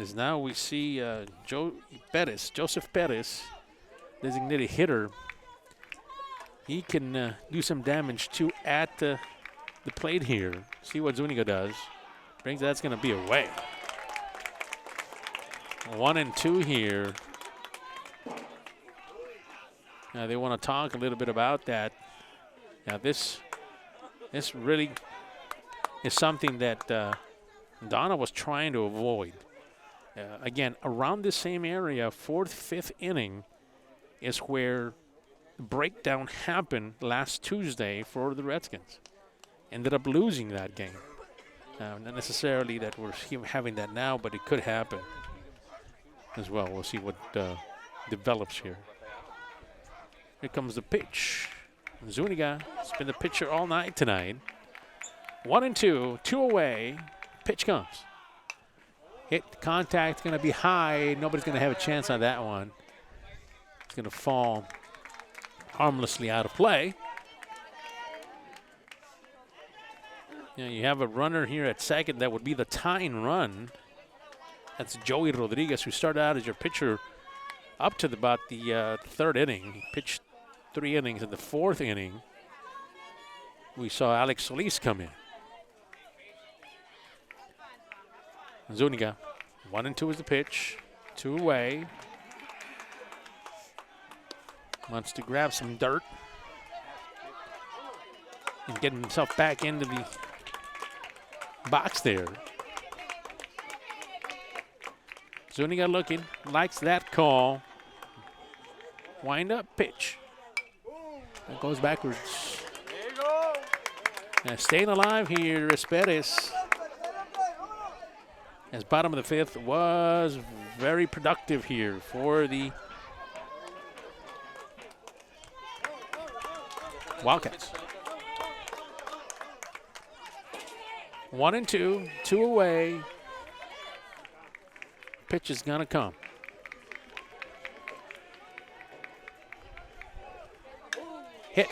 As now we see Joseph Perez, designated hitter. He can do some damage too at the plate here. See what Zuniga does. That's going to be away. 1-2 here. Now they want to talk a little bit about that. Now this really is something that Donna was trying to avoid. Again, around the same area, 4th, 5th inning is where the breakdown happened last Tuesday for the Redskins. Ended up losing that game. Not necessarily that we're having that now, but it could happen as well. We'll see what develops here. Here comes the pitch. Zuniga has been the pitcher all night tonight. 1-2, 2 away. Pitch comes. Hit, contact, going to be high. Nobody's going to have a chance on that one. It's going to fall harmlessly out of play. You have a runner here at second. That would be the tying run. That's Joey Rodriguez, who started out as your pitcher up to about the 3rd inning. He pitched 3 innings. In the 4th inning, we saw Alex Solis come in. Zuniga, 1-2 is the pitch. 2 away. Wants to grab some dirt and get himself back into the box there. Zuniga looking, likes that call. Wind up, pitch. That goes backwards. Now staying alive here is Perez. As bottom of the 5th was very productive here for the Wildcats. 1-2, 2 away. Pitch is going to come. Hit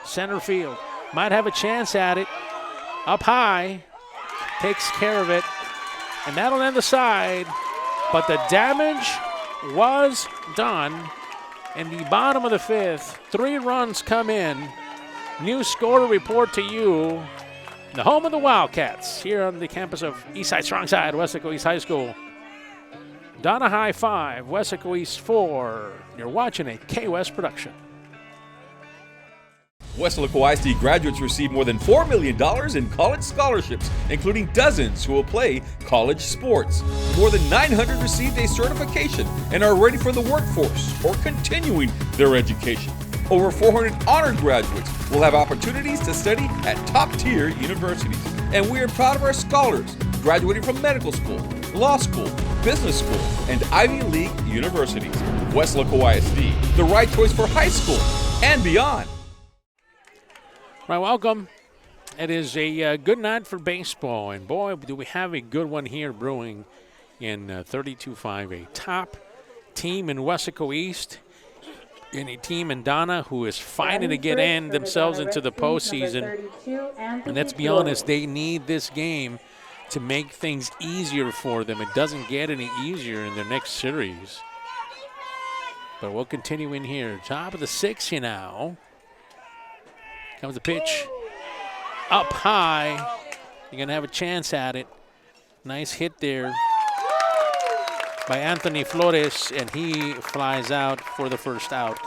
center field. Might have a chance at it. Up high. Takes care of it. And that'll end the side. But the damage was done. In the bottom of the 5th, 3 runs come in. New score to report to you. The home of the Wildcats here on the campus of Eastside Strongside, Weslaco East High School. Donna High 5, Weslaco East 4. You're watching a K-West production. Weslaco ISD graduates receive more than $4 million in college scholarships, including dozens who will play college sports. More than 900 received a certification and are ready for the workforce or continuing their education. Over 400 honored graduates will have opportunities to study at top-tier universities. And we are proud of our scholars graduating from medical school, law school, business school, and Ivy League universities. Weslaco ISD, the right choice for high school and beyond. Right, welcome. It is a good night for baseball, and boy, do we have a good one here brewing in 32-5, a top team in Weslaco East, and a team in Donna who is fighting to get in themselves into the postseason. And let's be honest, they need this game to make things easier for them. It doesn't get any easier in their next series. But we'll continue in here. Top of the 6th here now. Comes the pitch up high. You're going to have a chance at it. Nice hit there by Anthony Flores, and he flies out for the first out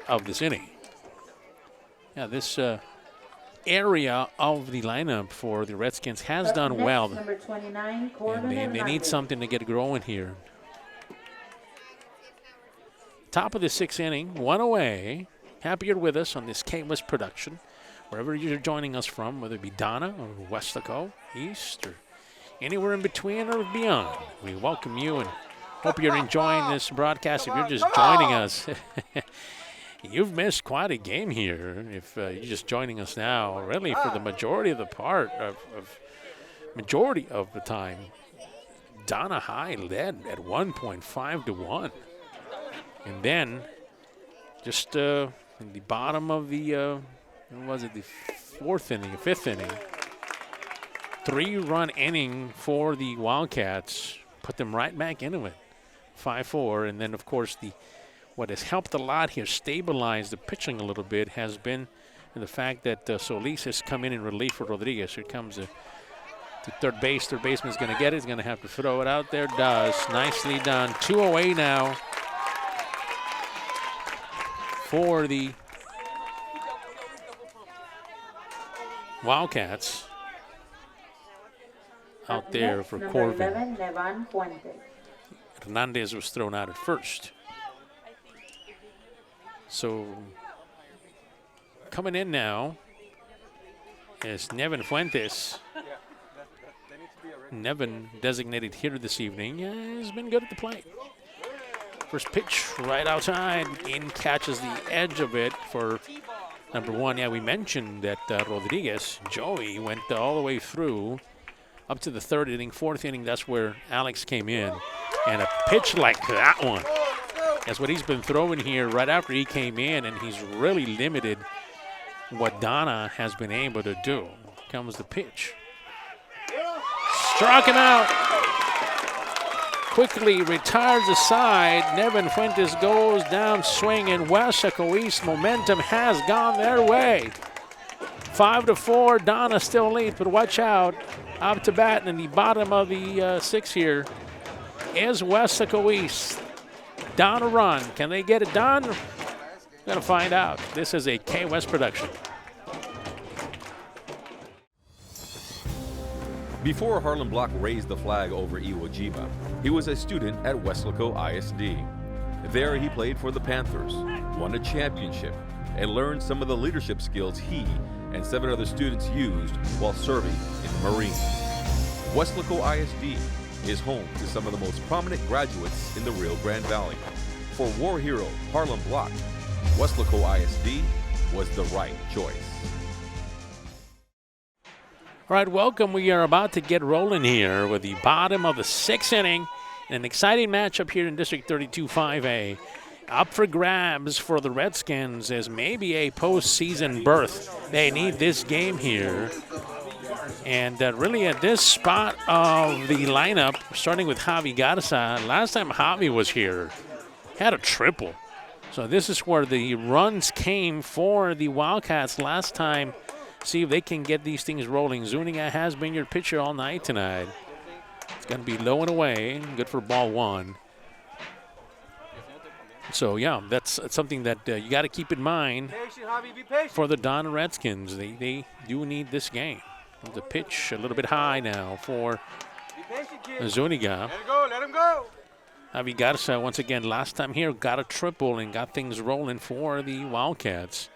of this inning. Yeah, this area of the lineup for the Redskins has done well. Number 29, Corbin And they need something to get going here. Top of the 6th inning, 1 away. Happy you're with us on this K-West production. Wherever you're joining us from, whether it be Donna or Weslaco East or anywhere in between or beyond, we welcome you and hope you're enjoying this broadcast. If you're just joining us, you've missed quite a game here. If you're just joining us now, really for the majority of the majority of the time, Donna High led at 1.5-1. And then just in the bottom of the, when was it, the 4th inning, 5th inning, 3-run inning for the Wildcats, put them right back into it, 5-4. And then, of course, what has helped a lot here, stabilize the pitching a little bit, has been the fact that Solis has come in relief for Rodriguez. Here comes the third base. Third baseman's going to get it. He's going to have to throw it out there. Does. Nicely done. 2 away now for the Wildcats. Out there for Corbin. Hernandez was thrown out at first. So coming in now is Nevin Fuentes. Nevin, designated hitter this evening, has been good at the plate. First pitch right outside. In catches the edge of it for number 1. Yeah, we mentioned that Rodriguez, Joey, went all the way through up to the 3rd inning, 4th inning. That's where Alex came in. And a pitch like that one, that's what he's been throwing here right after he came in, and he's really limited what Donna has been able to do. Comes the pitch. Struck him out. Quickly retires the side. Nevin Fuentes goes down swinging. Weslaco East momentum has gone their way. 5-4. Donna still leads, but watch out. Up to bat in the bottom of the 6th here is Weslaco East. Down a run. Can they get it done? We're going to find out. This is a K-West production. Before Harlan Block raised the flag over Iwo Jima, he was a student at Weslaco ISD. There he played for the Panthers, won a championship, and learned some of the leadership skills he and 7 other students used while serving in the Marines. Weslaco ISD is home to some of the most prominent graduates in the Rio Grande Valley. For war hero Harlan Block, Weslaco ISD was the right choice. All right, welcome. We are about to get rolling here with the bottom of the 6th inning. An exciting matchup here in District 32 5A. Up for grabs for the Redskins as maybe a postseason berth. They need this game here. And really at this spot of the lineup, starting with Javi Garza, last time Javi was here, had a triple. So this is where the runs came for the Wildcats last time. See if they can get these things rolling. Zuniga has been your pitcher all night tonight. It's going to be low and away. Good for ball 1. So, yeah, that's something that you got to keep in mind for the Donna Redskins. They do need this game. The pitch a little bit high now for Zuniga. Let it go, let him go. Javi Garza, once again, last time here, got a triple and got things rolling for the Wildcats.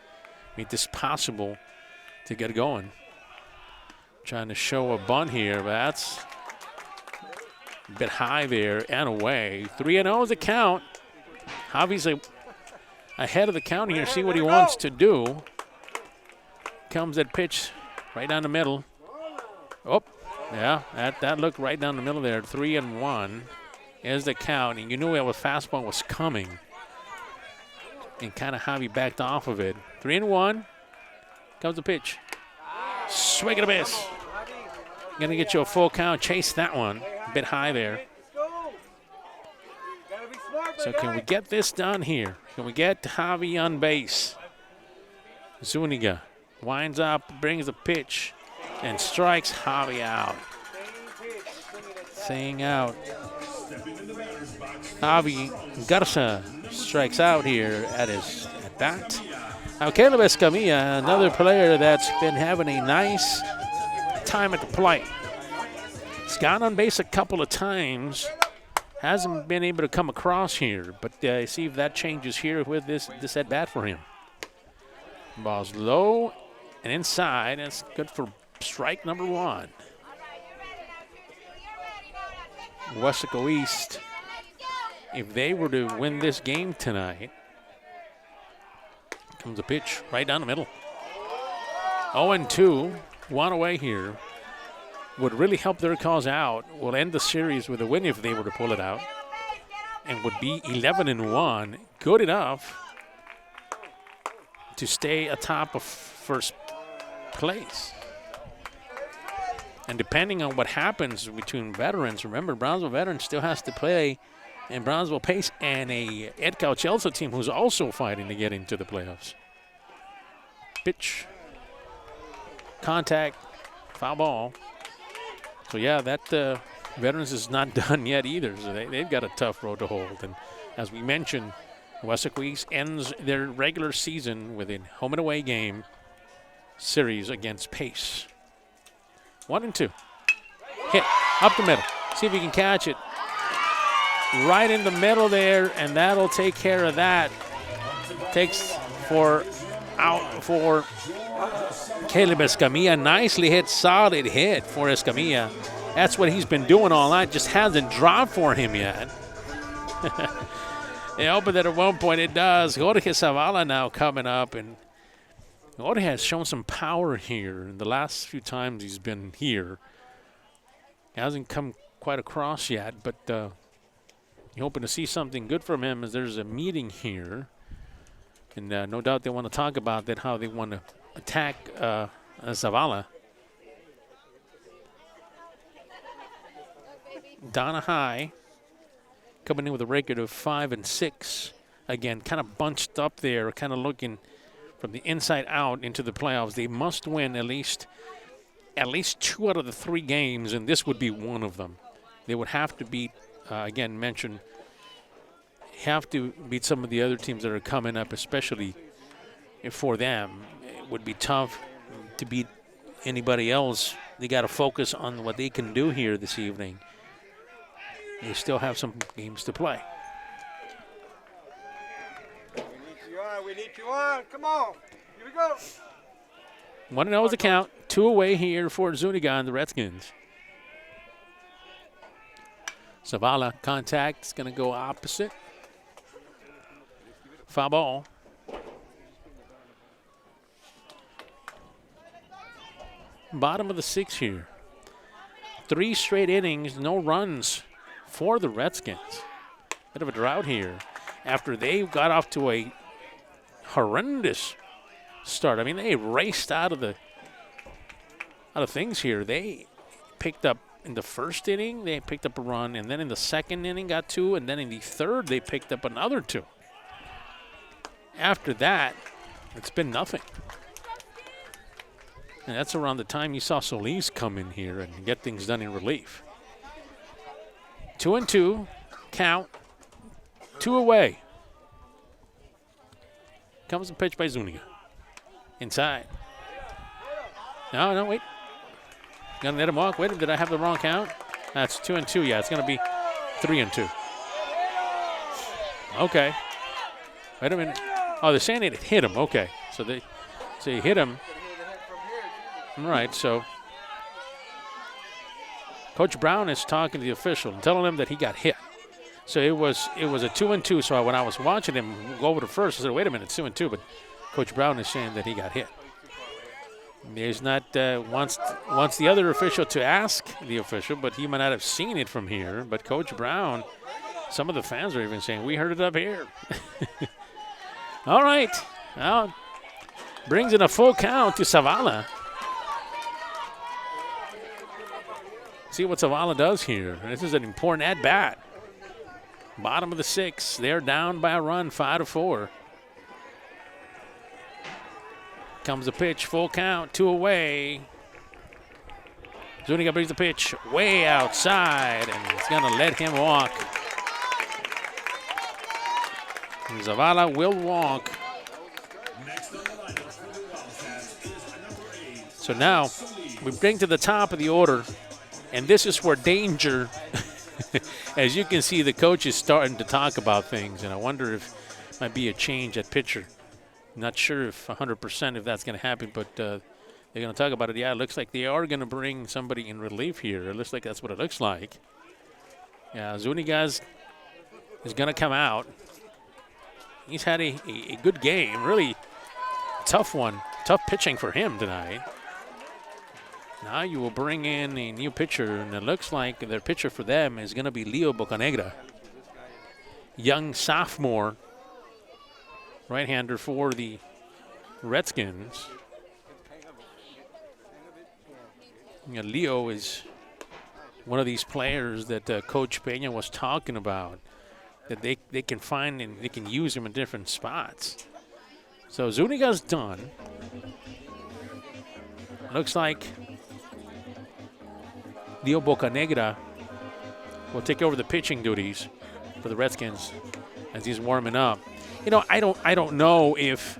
Made this possible to get going. Trying to show a bunt here, but that's a bit high there and away. 3-0 is the count. Javi's ahead of the count here. See what he wants to do. Comes that pitch right down the middle. Oh, yeah, that looked right down the middle there. 3-1 is the count, and you knew that was fastball was coming. And kind of Javi backed off of it. 3-1. Comes the pitch. Swing and a miss. Gonna get you a full count. Chase that one. A bit high there. So can we get this done here? Can we get Javi on base? Zuniga winds up, brings the pitch, and strikes Javi out. Staying out. Javi Garza strikes out here at his at bat. Now Caleb Escamilla, another player that's been having a nice time at the plate. He's gone on base a couple of times. Hasn't been able to come across here, but see if that changes here with this at bat for him. Ball's low and inside. That's good for strike number 1. Weslaco East, if they were to win this game tonight, comes a pitch right down the middle. 0-2, 1 away here. Would really help their cause out. Will end the series with a win if they were to pull it out. And would be 11-1. Good enough to stay atop of first place. And depending on what happens between veterans, remember Brownsville veterans still has to play in Brownsville Pace and a Edcal Chelsea team who's also fighting to get into the playoffs. Pitch. Contact. Foul ball. So, yeah, that Veterans is not done yet either. So they've got a tough road to hold. And as we mentioned, Weslaco East ends their regular season with a home and away game series against Pace. 1-2. Hit up the middle. See if he can catch it. Right in the middle there, and that'll take care of that. Takes out for Caleb Escamilla. Nicely hit, solid hit for Escamilla. That's what he's been doing all night. Just hasn't dropped for him yet. They opened it at one point. It does. Jorge Zavala now coming up, and Jorge has shown some power here in the last few times he's been here. He hasn't come quite across yet, but you're hoping to see something good from him as there's a meeting here. And no doubt they want to talk about that, how they want to attack Zavala. Donna High coming in with a record of 5-6. Again, kind of bunched up there, kind of looking from the inside out into the playoffs. They must win at least 2 out of the 3 games, and this would be one of them. They would have to beat, again, have to beat some of the other teams that are coming up, especially for them. It would be tough to beat anybody else. They got to focus on what they can do here this evening. They still have some games to play. We need you on. Come on. Here we go. 1-0 is the count. 2 away here for Zuniga and the Redskins. Zavala contact is going to go opposite. Foul ball. Bottom of the 6th here. 3 straight innings, no runs for the Redskins. Bit of a drought here after they got off to a horrendous start. I mean, they raced out of things here. They picked up in the first inning, they picked up a run, and then in the second inning got 2, and then in the third they picked up another 2. After that, it's been nothing. And that's around the time you saw Solis come in here and get things done in relief. 2-2, count, 2 away. Comes the pitch by Zuniga. Inside. No, wait. Gonna let him walk. Wait, did I have the wrong count? That's 2-2. Yeah, it's gonna be 3-2. Okay. Wait a minute. Oh, they're saying it hit him. Okay, so they hit him. All right, so Coach Brown is talking to the official and telling him that he got hit. So it was a 2-2. So when I was watching him go over to first, I said, wait a minute, it's 2-2. But Coach Brown is saying that he got hit. There's not wants the other official to ask the official, but he might not have seen it from here. But Coach Brown, some of the fans are even saying, we heard it up here. All right. Now brings in a full count to Zavala. See what Zavala does here. This is an important at-bat. Bottom of the 6th. They're down by a run, 5-4. Comes the pitch, full count, 2 away. Zuniga brings the pitch way outside, and it's going to let him walk. And Zavala will walk. So now we bring to the top of the order, and this is where danger, as you can see, the coach is starting to talk about things, and I wonder if it might be a change at pitcher. Not sure if 100% if that's going to happen, but they're going to talk about it. Yeah, it looks like they are going to bring somebody in relief here. It looks like that's what it looks like. Yeah, Zuniga is going to come out. He's had a good game, really tough one. Tough pitching for him tonight. Now you will bring in a new pitcher, and it looks like their pitcher for them is going to be Leo Bocanegra. Young sophomore right-hander for the Redskins. Yeah, Leo is one of these players that Coach Peña was talking about, that they can find and they can use him in different spots. So Zuniga's done. Looks like Leo Bocanegra will take over the pitching duties for the Redskins as he's warming up. You know, I don't know if,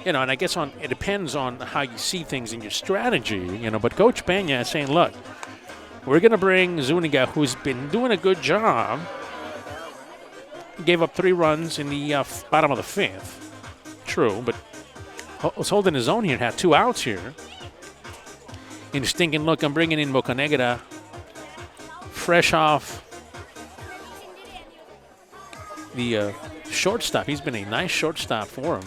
you know, and I guess it depends on how you see things in your strategy, you know, but Coach Peña is saying, look, we're going to bring Zuniga, who's been doing a good job. He gave up 3 runs in the bottom of the 5th. True, but was holding his own here and had 2 outs here. And he's thinking, look, I'm bringing in Bocanegra, fresh off the shortstop. He's been a nice shortstop for him.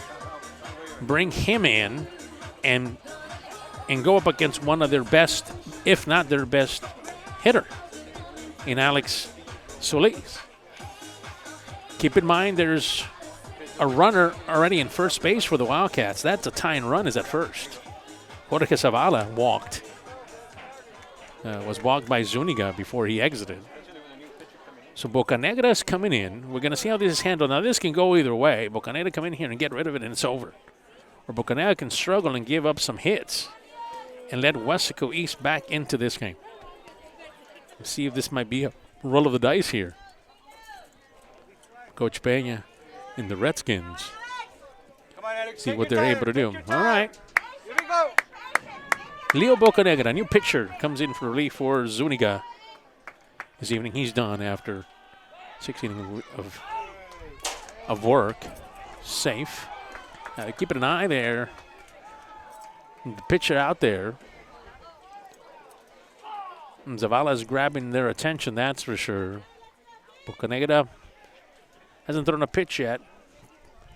Bring him in and go up against one of their best, if not their best hitter, in Alex Solis. Keep in mind there's a runner already in first base for the Wildcats. That's a tying run is at first. Jorge Zavala walked. Was walked by Zuniga before he exited. So Bocanegra is coming in. We're going to see how this is handled. Now, this can go either way. Bocanegra come in here and get rid of it, and it's over. Or Bocanegra can struggle and give up some hits and let Weslaco East back into this game. Let's see if this might be a roll of the dice here. Coach Peña and the Redskins. Come on, Alex, See take what your they're time, able to take do. your All time. right. Here we go. Leo Bocanegra, a new pitcher, comes in for relief for Zuniga this evening. He's done after 6 innings of work. Safe. Keeping an eye there. The pitcher out there. And Zavala's grabbing their attention, that's for sure. Bocanegra hasn't thrown a pitch yet.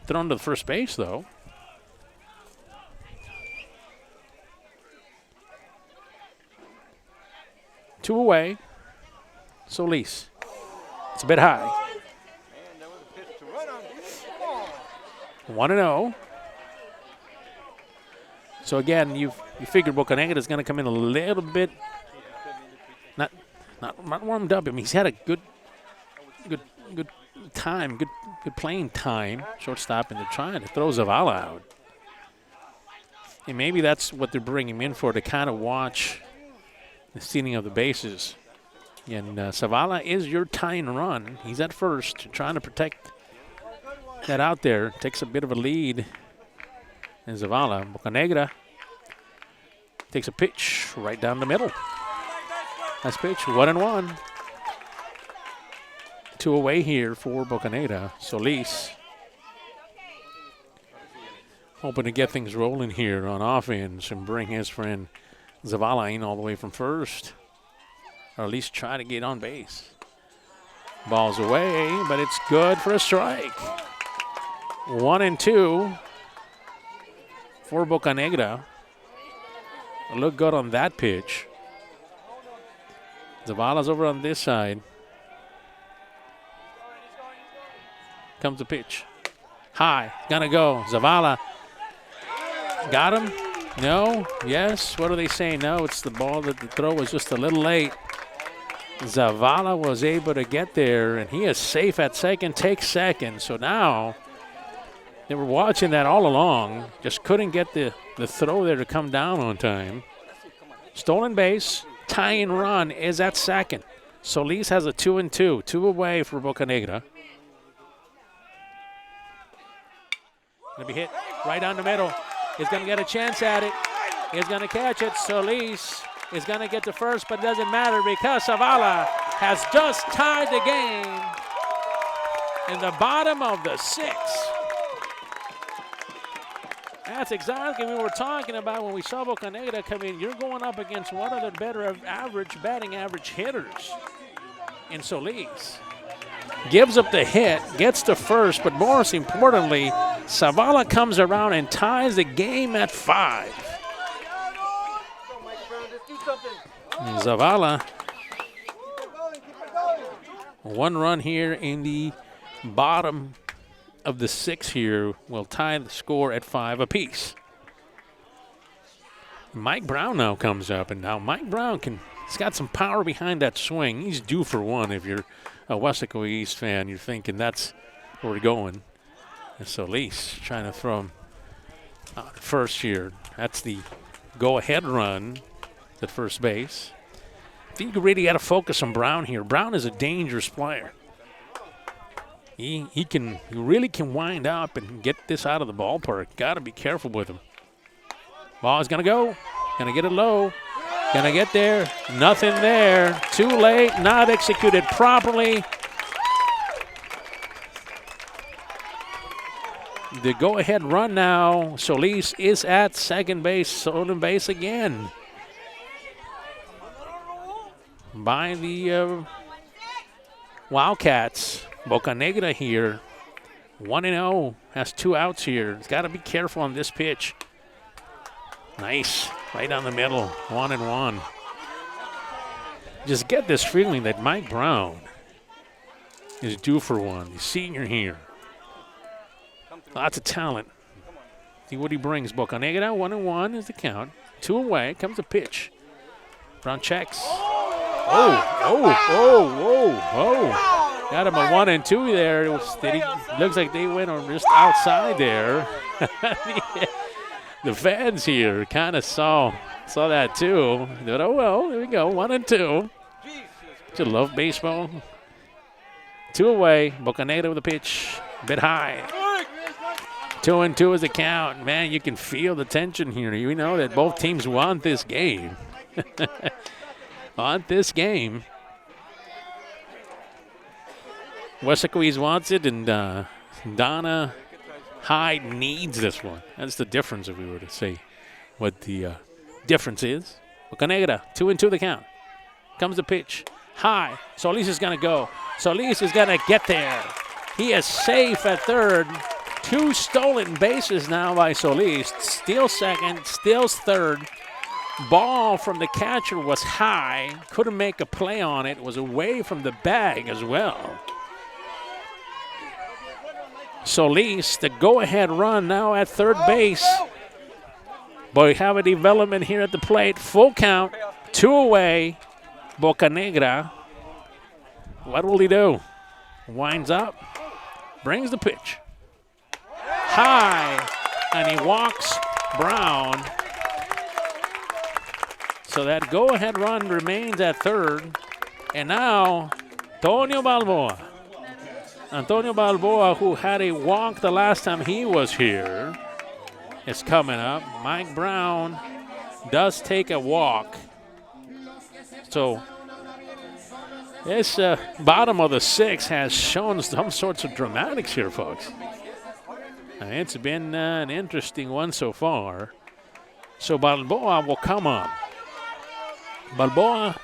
Thrown to the first base, though. 2 away. Solis. It's a bit high. Man, that was a pitch to run on. Come on. 1-0. So again, you figured Bocanegra is going to come in a little bit, not warmed up. I mean, he's had a good time, good playing time. Shortstop, and they're trying to throw Zavala out. And maybe that's what they're bringing him in for, to kind of watch the stealing of the bases. And Zavala is your tying run. He's at first, trying to protect that out there. Takes a bit of a lead. And Zavala, Bocanegra, takes a pitch right down the middle. Nice pitch, 1-1. 2 away here for Bocanegra. Solis hoping to get things rolling here on offense and bring his friend Zavala in all the way from first, or at least try to get on base. Ball's away, but it's good for a strike. 1-2 for Bocanegra. Look good on that pitch. Zavala's over on this side. Comes the pitch. High, gonna go. Zavala got him. No, yes, what do they say? No, it's the ball that the throw was just a little late. Zavala was able to get there, and he is safe at second, takes second. So now they were watching that all along, just couldn't get the throw there to come down on time. Stolen base, tying run is at second. Solis has a 2-2, 2 away for Bocanegra. Gonna be hit right down the middle. He's gonna get a chance at it. He's gonna catch it. Solis is gonna get to first, but it doesn't matter because Zavala has just tied the game in the bottom of the 6th. That's exactly what we were talking about when we saw Bocanegra come in. You're going up against one of the better batting average hitters in Solis. Gives up the hit, gets to first, but most importantly, Zavala comes around and ties the game at 5. And Zavala, 1 run here in the bottom of the 6th here, will tie the score at 5 apiece. Mike Brown now comes up, and now Mike Brown he's got some power behind that swing. He's due for one. If you're a Weslaco East fan, you're thinking that's where we're going. And Solis trying to throw him out first here. That's the go-ahead run at first base. I think you really got to focus on Brown here. Brown is a dangerous player. He really can wind up and get this out of the ballpark. Got to be careful with him. Ball is going to go. Going to get it low. Going to get there. Nothing there. Too late. Not executed properly. The go-ahead run now. Solis is at second base. Stolen base again by the Wildcats. Bocanegra here, 1-0, has 2 outs here. He's got to be careful on this pitch. Nice, right down the middle, 1-1. Just get this feeling that Mike Brown is due for one. The senior here. Lots of talent. See what he brings. Bocanegra, 1-1 is the count. 2 away, comes the pitch. Brown checks. Oh. Got him a 1-2 there. Looks like they went on just outside there. The fans here kind of saw that too. But oh well, there we go, 1-2. You love baseball. 2 away. Bocanegra with a pitch, a bit high. 2-2 is the count. Man, you can feel the tension here. You know that both teams want this game. Want this game. Weslaco East wants it, and Donna Hyde needs this one. That's the difference if we were to say what the difference is. Bocanegra, 2-2 the count. Comes the pitch. High. Solis is going to go. Solis is going to get there. He is safe at third. 2 stolen bases now by Solis. Steals second, steals third. Ball from the catcher was high. Couldn't make a play on it. Was away from the bag as well. Solis, the go-ahead run now at third base. But we have a development here at the plate. Full count, 2 away. Bocanegra. What will he do? Winds up, brings the pitch. High, and he walks Brown. So that go-ahead run remains at third. And now, Antonio Balboa. Antonio Balboa, who had a walk the last time he was here, is coming up. Mike Brown does take a walk. So this bottom of the 6 has shown some sorts of dramatics here, folks. It's been an interesting one so far. So Balboa will come up. Balboa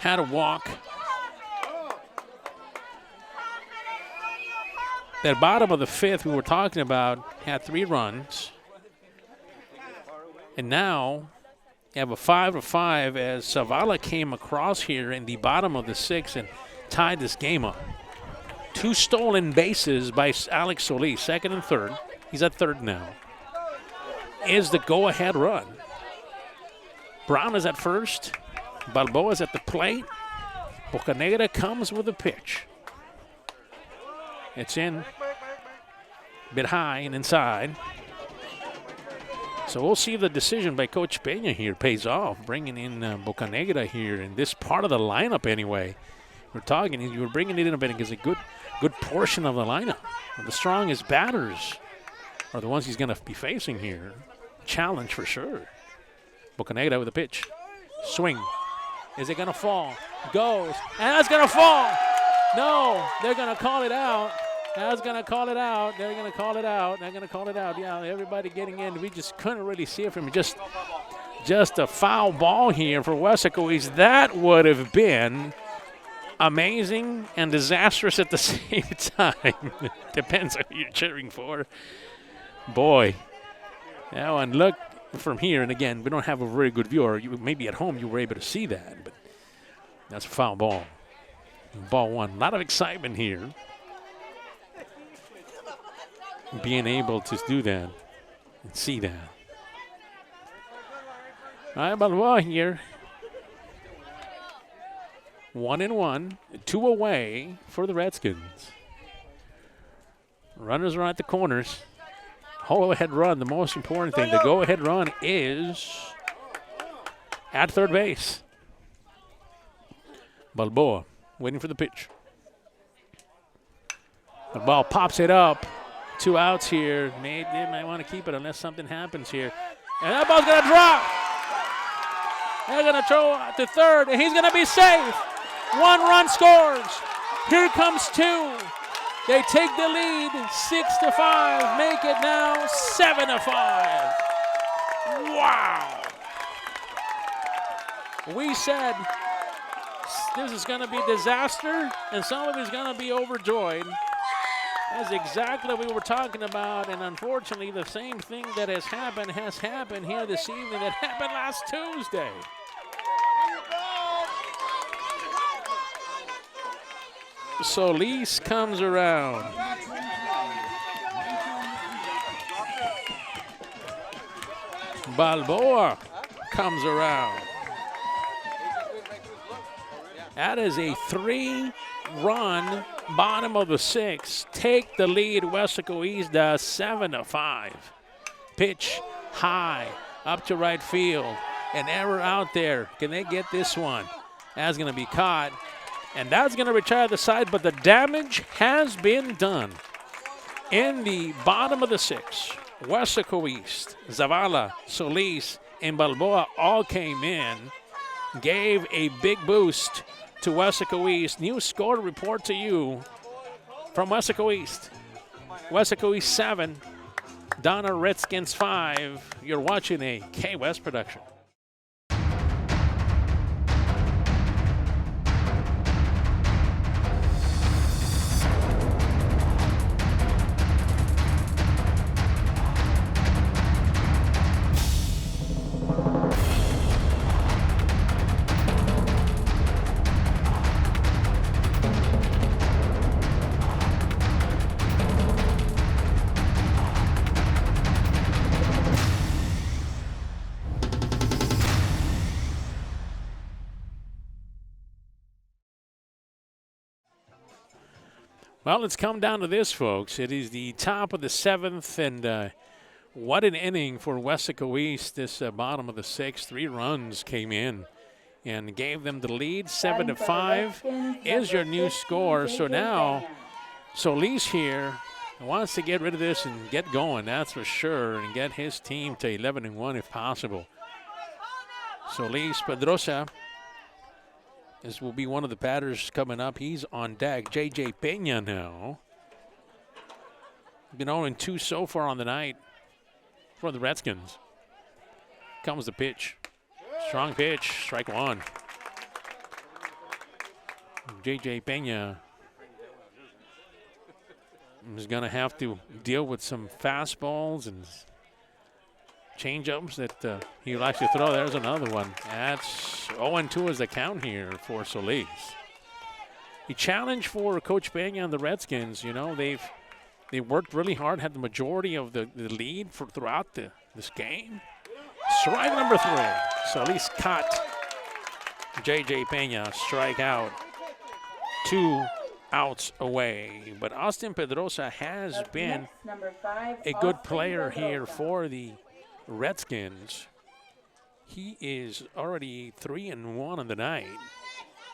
had a walk. That bottom of the 5th we were talking about had 3 runs. And now you have a 5-5 as Zavala came across here in the bottom of the 6th and tied this game up. 2 stolen bases by Alex Solis, second and third. He's at third now. Is the go-ahead run. Brown is at first. Balboa is at the plate. Bocanegra comes with a pitch. It's in a bit high and inside. So we'll see if the decision by Coach Peña here pays off, bringing in Bocanegra here in this part of the lineup anyway. We're talking, you were bringing it in a bit because a good portion of the lineup. The strongest batters are the ones he's going to be facing here. Challenge for sure. Bocanegra with a pitch. Swing. Is it going to fall? Goes. And that's going to fall. No, they're going to call it out. That's going to call it out. They're going to call it out. They're going to call it out. Yeah, everybody getting in. We just couldn't really see it from just a foul ball here for Weslaco. That would have been amazing and disastrous at the same time. Depends on who you're cheering for. Boy, that one, look from here. And again, we don't have a very good view. Or maybe at home you were able to see that. But that's a foul ball. Ball 1. A lot of excitement here. Being able to do that and see that. All right, Balboa here. 1-1, 2 away for the Redskins. Runners are at the corners. Go-ahead run, the most important thing. The go-ahead run is at third base. Balboa waiting for the pitch. The ball pops it up. 2 outs here. They might want to keep it unless something happens here. And that ball's going to drop. They're going to throw to third, and he's going to be safe. 1 run scores. Here comes 2. They take the lead, 6-5. Make it now 7-5. Wow. We said this is going to be disaster, and some of it's going to be overjoyed. That's exactly what we were talking about, and unfortunately the same thing that has happened here this evening that happened last Tuesday. Solis comes around. Balboa comes around. That is a 3-run bottom of the 6th. Take the lead. Weslaco East does 7-5. Pitch high up to right field. An error out there. Can they get this one? That's going to be caught. And that's going to retire the side, but the damage has been done. In the bottom of the 6th, Weslaco East, Zavala, Solis, and Balboa all came in, gave a big boost to Weslaco East. New score report to you from Weslaco East. Weslaco East 7, Donna Redskins 5. You're watching a K-West production. Well, it's come down to this, folks. It is the top of the 7th, and what an inning for Weslaco East. This bottom of the 6th, 3 runs came in and gave them the lead. 7-5 is your new score. So now Solis here wants to get rid of this and get going, that's for sure, and get his team to 11-1 if possible. Solis Pedrosa, this will be one of the batters coming up. He's on deck. J.J. Peña now. Been 0-2 so far on the night for the Redskins. Comes the pitch. Strong pitch, strike one. J.J. Peña is going to have to deal with some fastballs and change-ups that he likes to throw. There's another one. That's 0-2 is the count here for Solis. A challenge for Coach Peña and the Redskins. You know, they worked really hard, had the majority of the lead throughout this game. Strike number 3. Solis caught J.J. Peña, strike out. 2 outs away. But Austin Pedrosa has been a good player here for the Redskins. He is already 3-1 on the night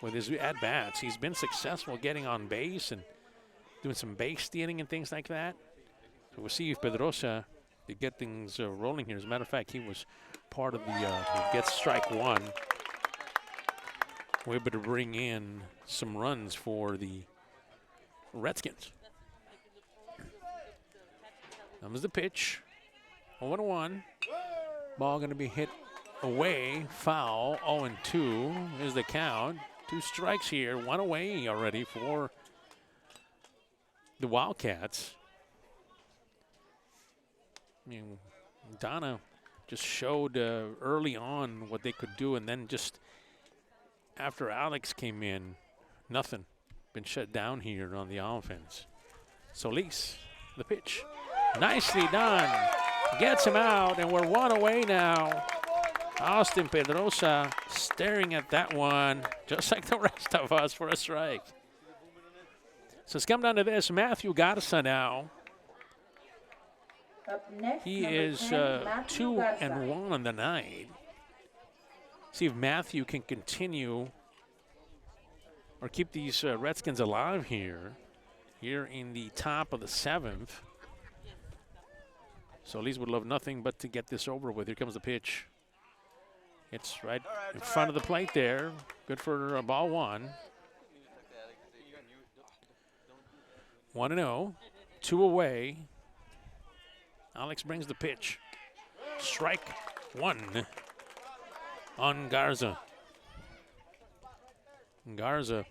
with his at-bats. He's been successful getting on base and doing some base stealing and things like that. So we'll see if Pedrosa to get things rolling here. As a matter of fact, he was part of the he gets strike 1. We're able to bring in some runs for the Redskins. Comes the pitch. 0-1. Ball going to be hit away. Foul. 0-2 is the count. 2 strikes here. 1 away already for the Wildcats. I mean, Donna just showed early on what they could do, and then just after Alex came in, nothing. Been shut down here on the offense. Solis, the pitch. Nicely done. Gets him out, and we're 1 away now. Austin Pedrosa staring at that one, just like the rest of us, for a strike. So it's come down to this. Matthew Garza now. Up next, He number is 10, Matthew 2-1 on the night. See if Matthew can continue or keep these Redskins alive here in the top of the 7th. Solis would love nothing but to get this over with. Here comes the pitch. It's right in front of the plate there. Good for ball 1. 1-0. 2 away. Alex brings the pitch. Strike 1 on Garza. Garza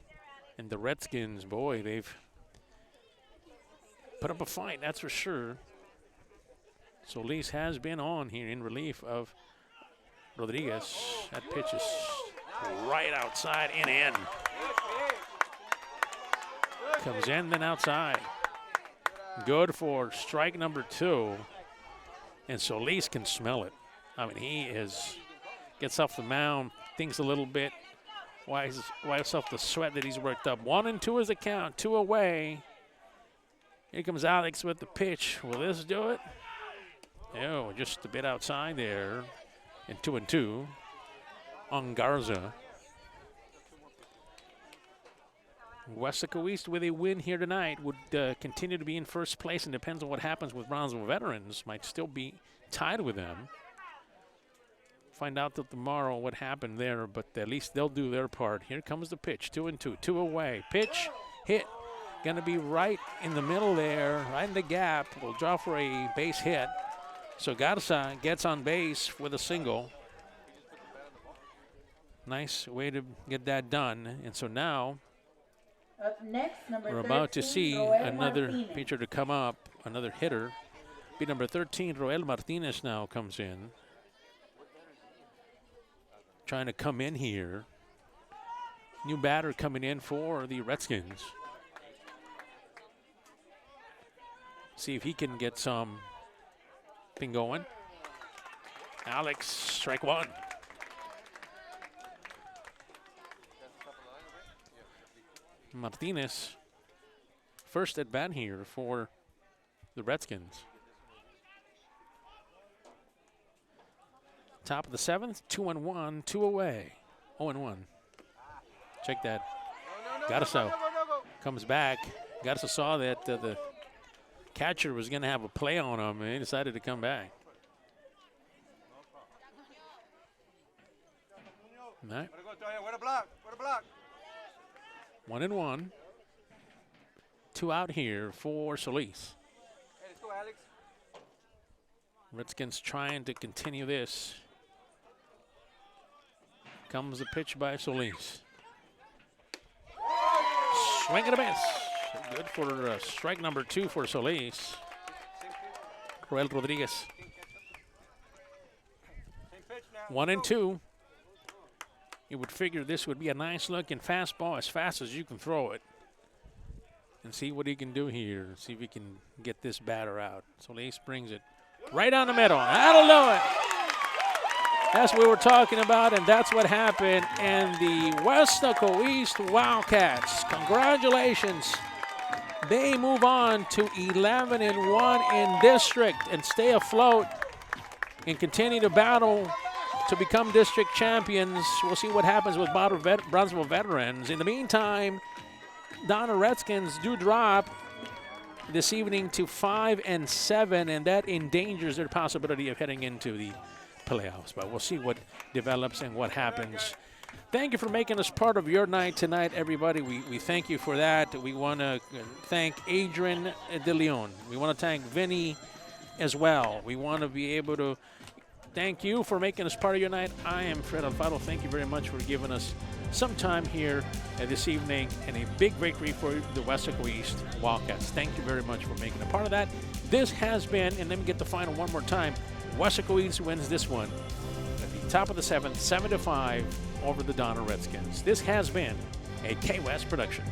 and the Redskins, boy, they've put up a fight, that's for sure. Solis has been on here in relief of Rodriguez. That pitch is right outside and in. Comes in, then outside. Good for strike number 2. And Solis can smell it. I mean, he gets off the mound, thinks a little bit, wipes off the sweat that he's worked up. 1-2 is the count, 2 away. Here comes Alex with the pitch. Will this do it? Oh, just a bit outside there. And 2-2 on Garza. Weslaco East, with a win here tonight, would continue to be in first place, and depends on what happens with Brownsville Veterans. Might still be tied with them. Find out tomorrow what happened there, but at least they'll do their part. Here comes the pitch, 2-2, 2 away. Pitch, hit, gonna be right in the middle there, right in the gap. Will draw for a base hit. So Garza gets on base with a single. Nice way to get that done. And so now Up next, number we're about to 13, see Roel another Martinez. pitcher to come up, another hitter. Be number 13, Roel Martinez now comes in. Trying to come in here. New batter coming in for the Redskins. See if he can get some thing going. Alex, strike 1. Martinez first at bat here for the Redskins. Top of the 7th, 2-1, 2 away, 0-1. Check that. Garza comes back. Garza saw that the catcher was going to have a play on him, and he decided to come back. All right. 1-1. 2 out here for Solis. Redskins trying to continue this. Comes the pitch by Solis. Swing and a miss. Good for strike number 2 for Solis. Cruel Rodriguez. 1-2. You would figure this would be a nice looking fastball as fast as you can throw it. And see what he can do here. See if he can get this batter out. Solis brings it right down the middle. That'll do it. That's what we were talking about, and that's what happened. And the Weslaco East Wildcats, congratulations. They move on to 11-1 in district and stay afloat and continue to battle to become district champions. We'll see what happens with Brownsville Veterans. In the meantime, Donna Redskins do drop this evening to 5-7, and that endangers their possibility of heading into the playoffs. But we'll see what develops and what happens. Thank you for making us part of your night tonight, everybody. We thank you for that. We want to thank Adrian De Leon. We want to thank Vinny as well. We want to be able to thank you for making us part of your night. I am Fred Alfaro. Thank you very much for giving us some time here this evening, and a big victory for the Weslaco East Wildcats. Thank you very much for making a part of that. This has been, and let me get the final one more time, Weslaco East wins this one at the top of the 7th, 7-5 over the Donna Redskins. This has been a K-West production.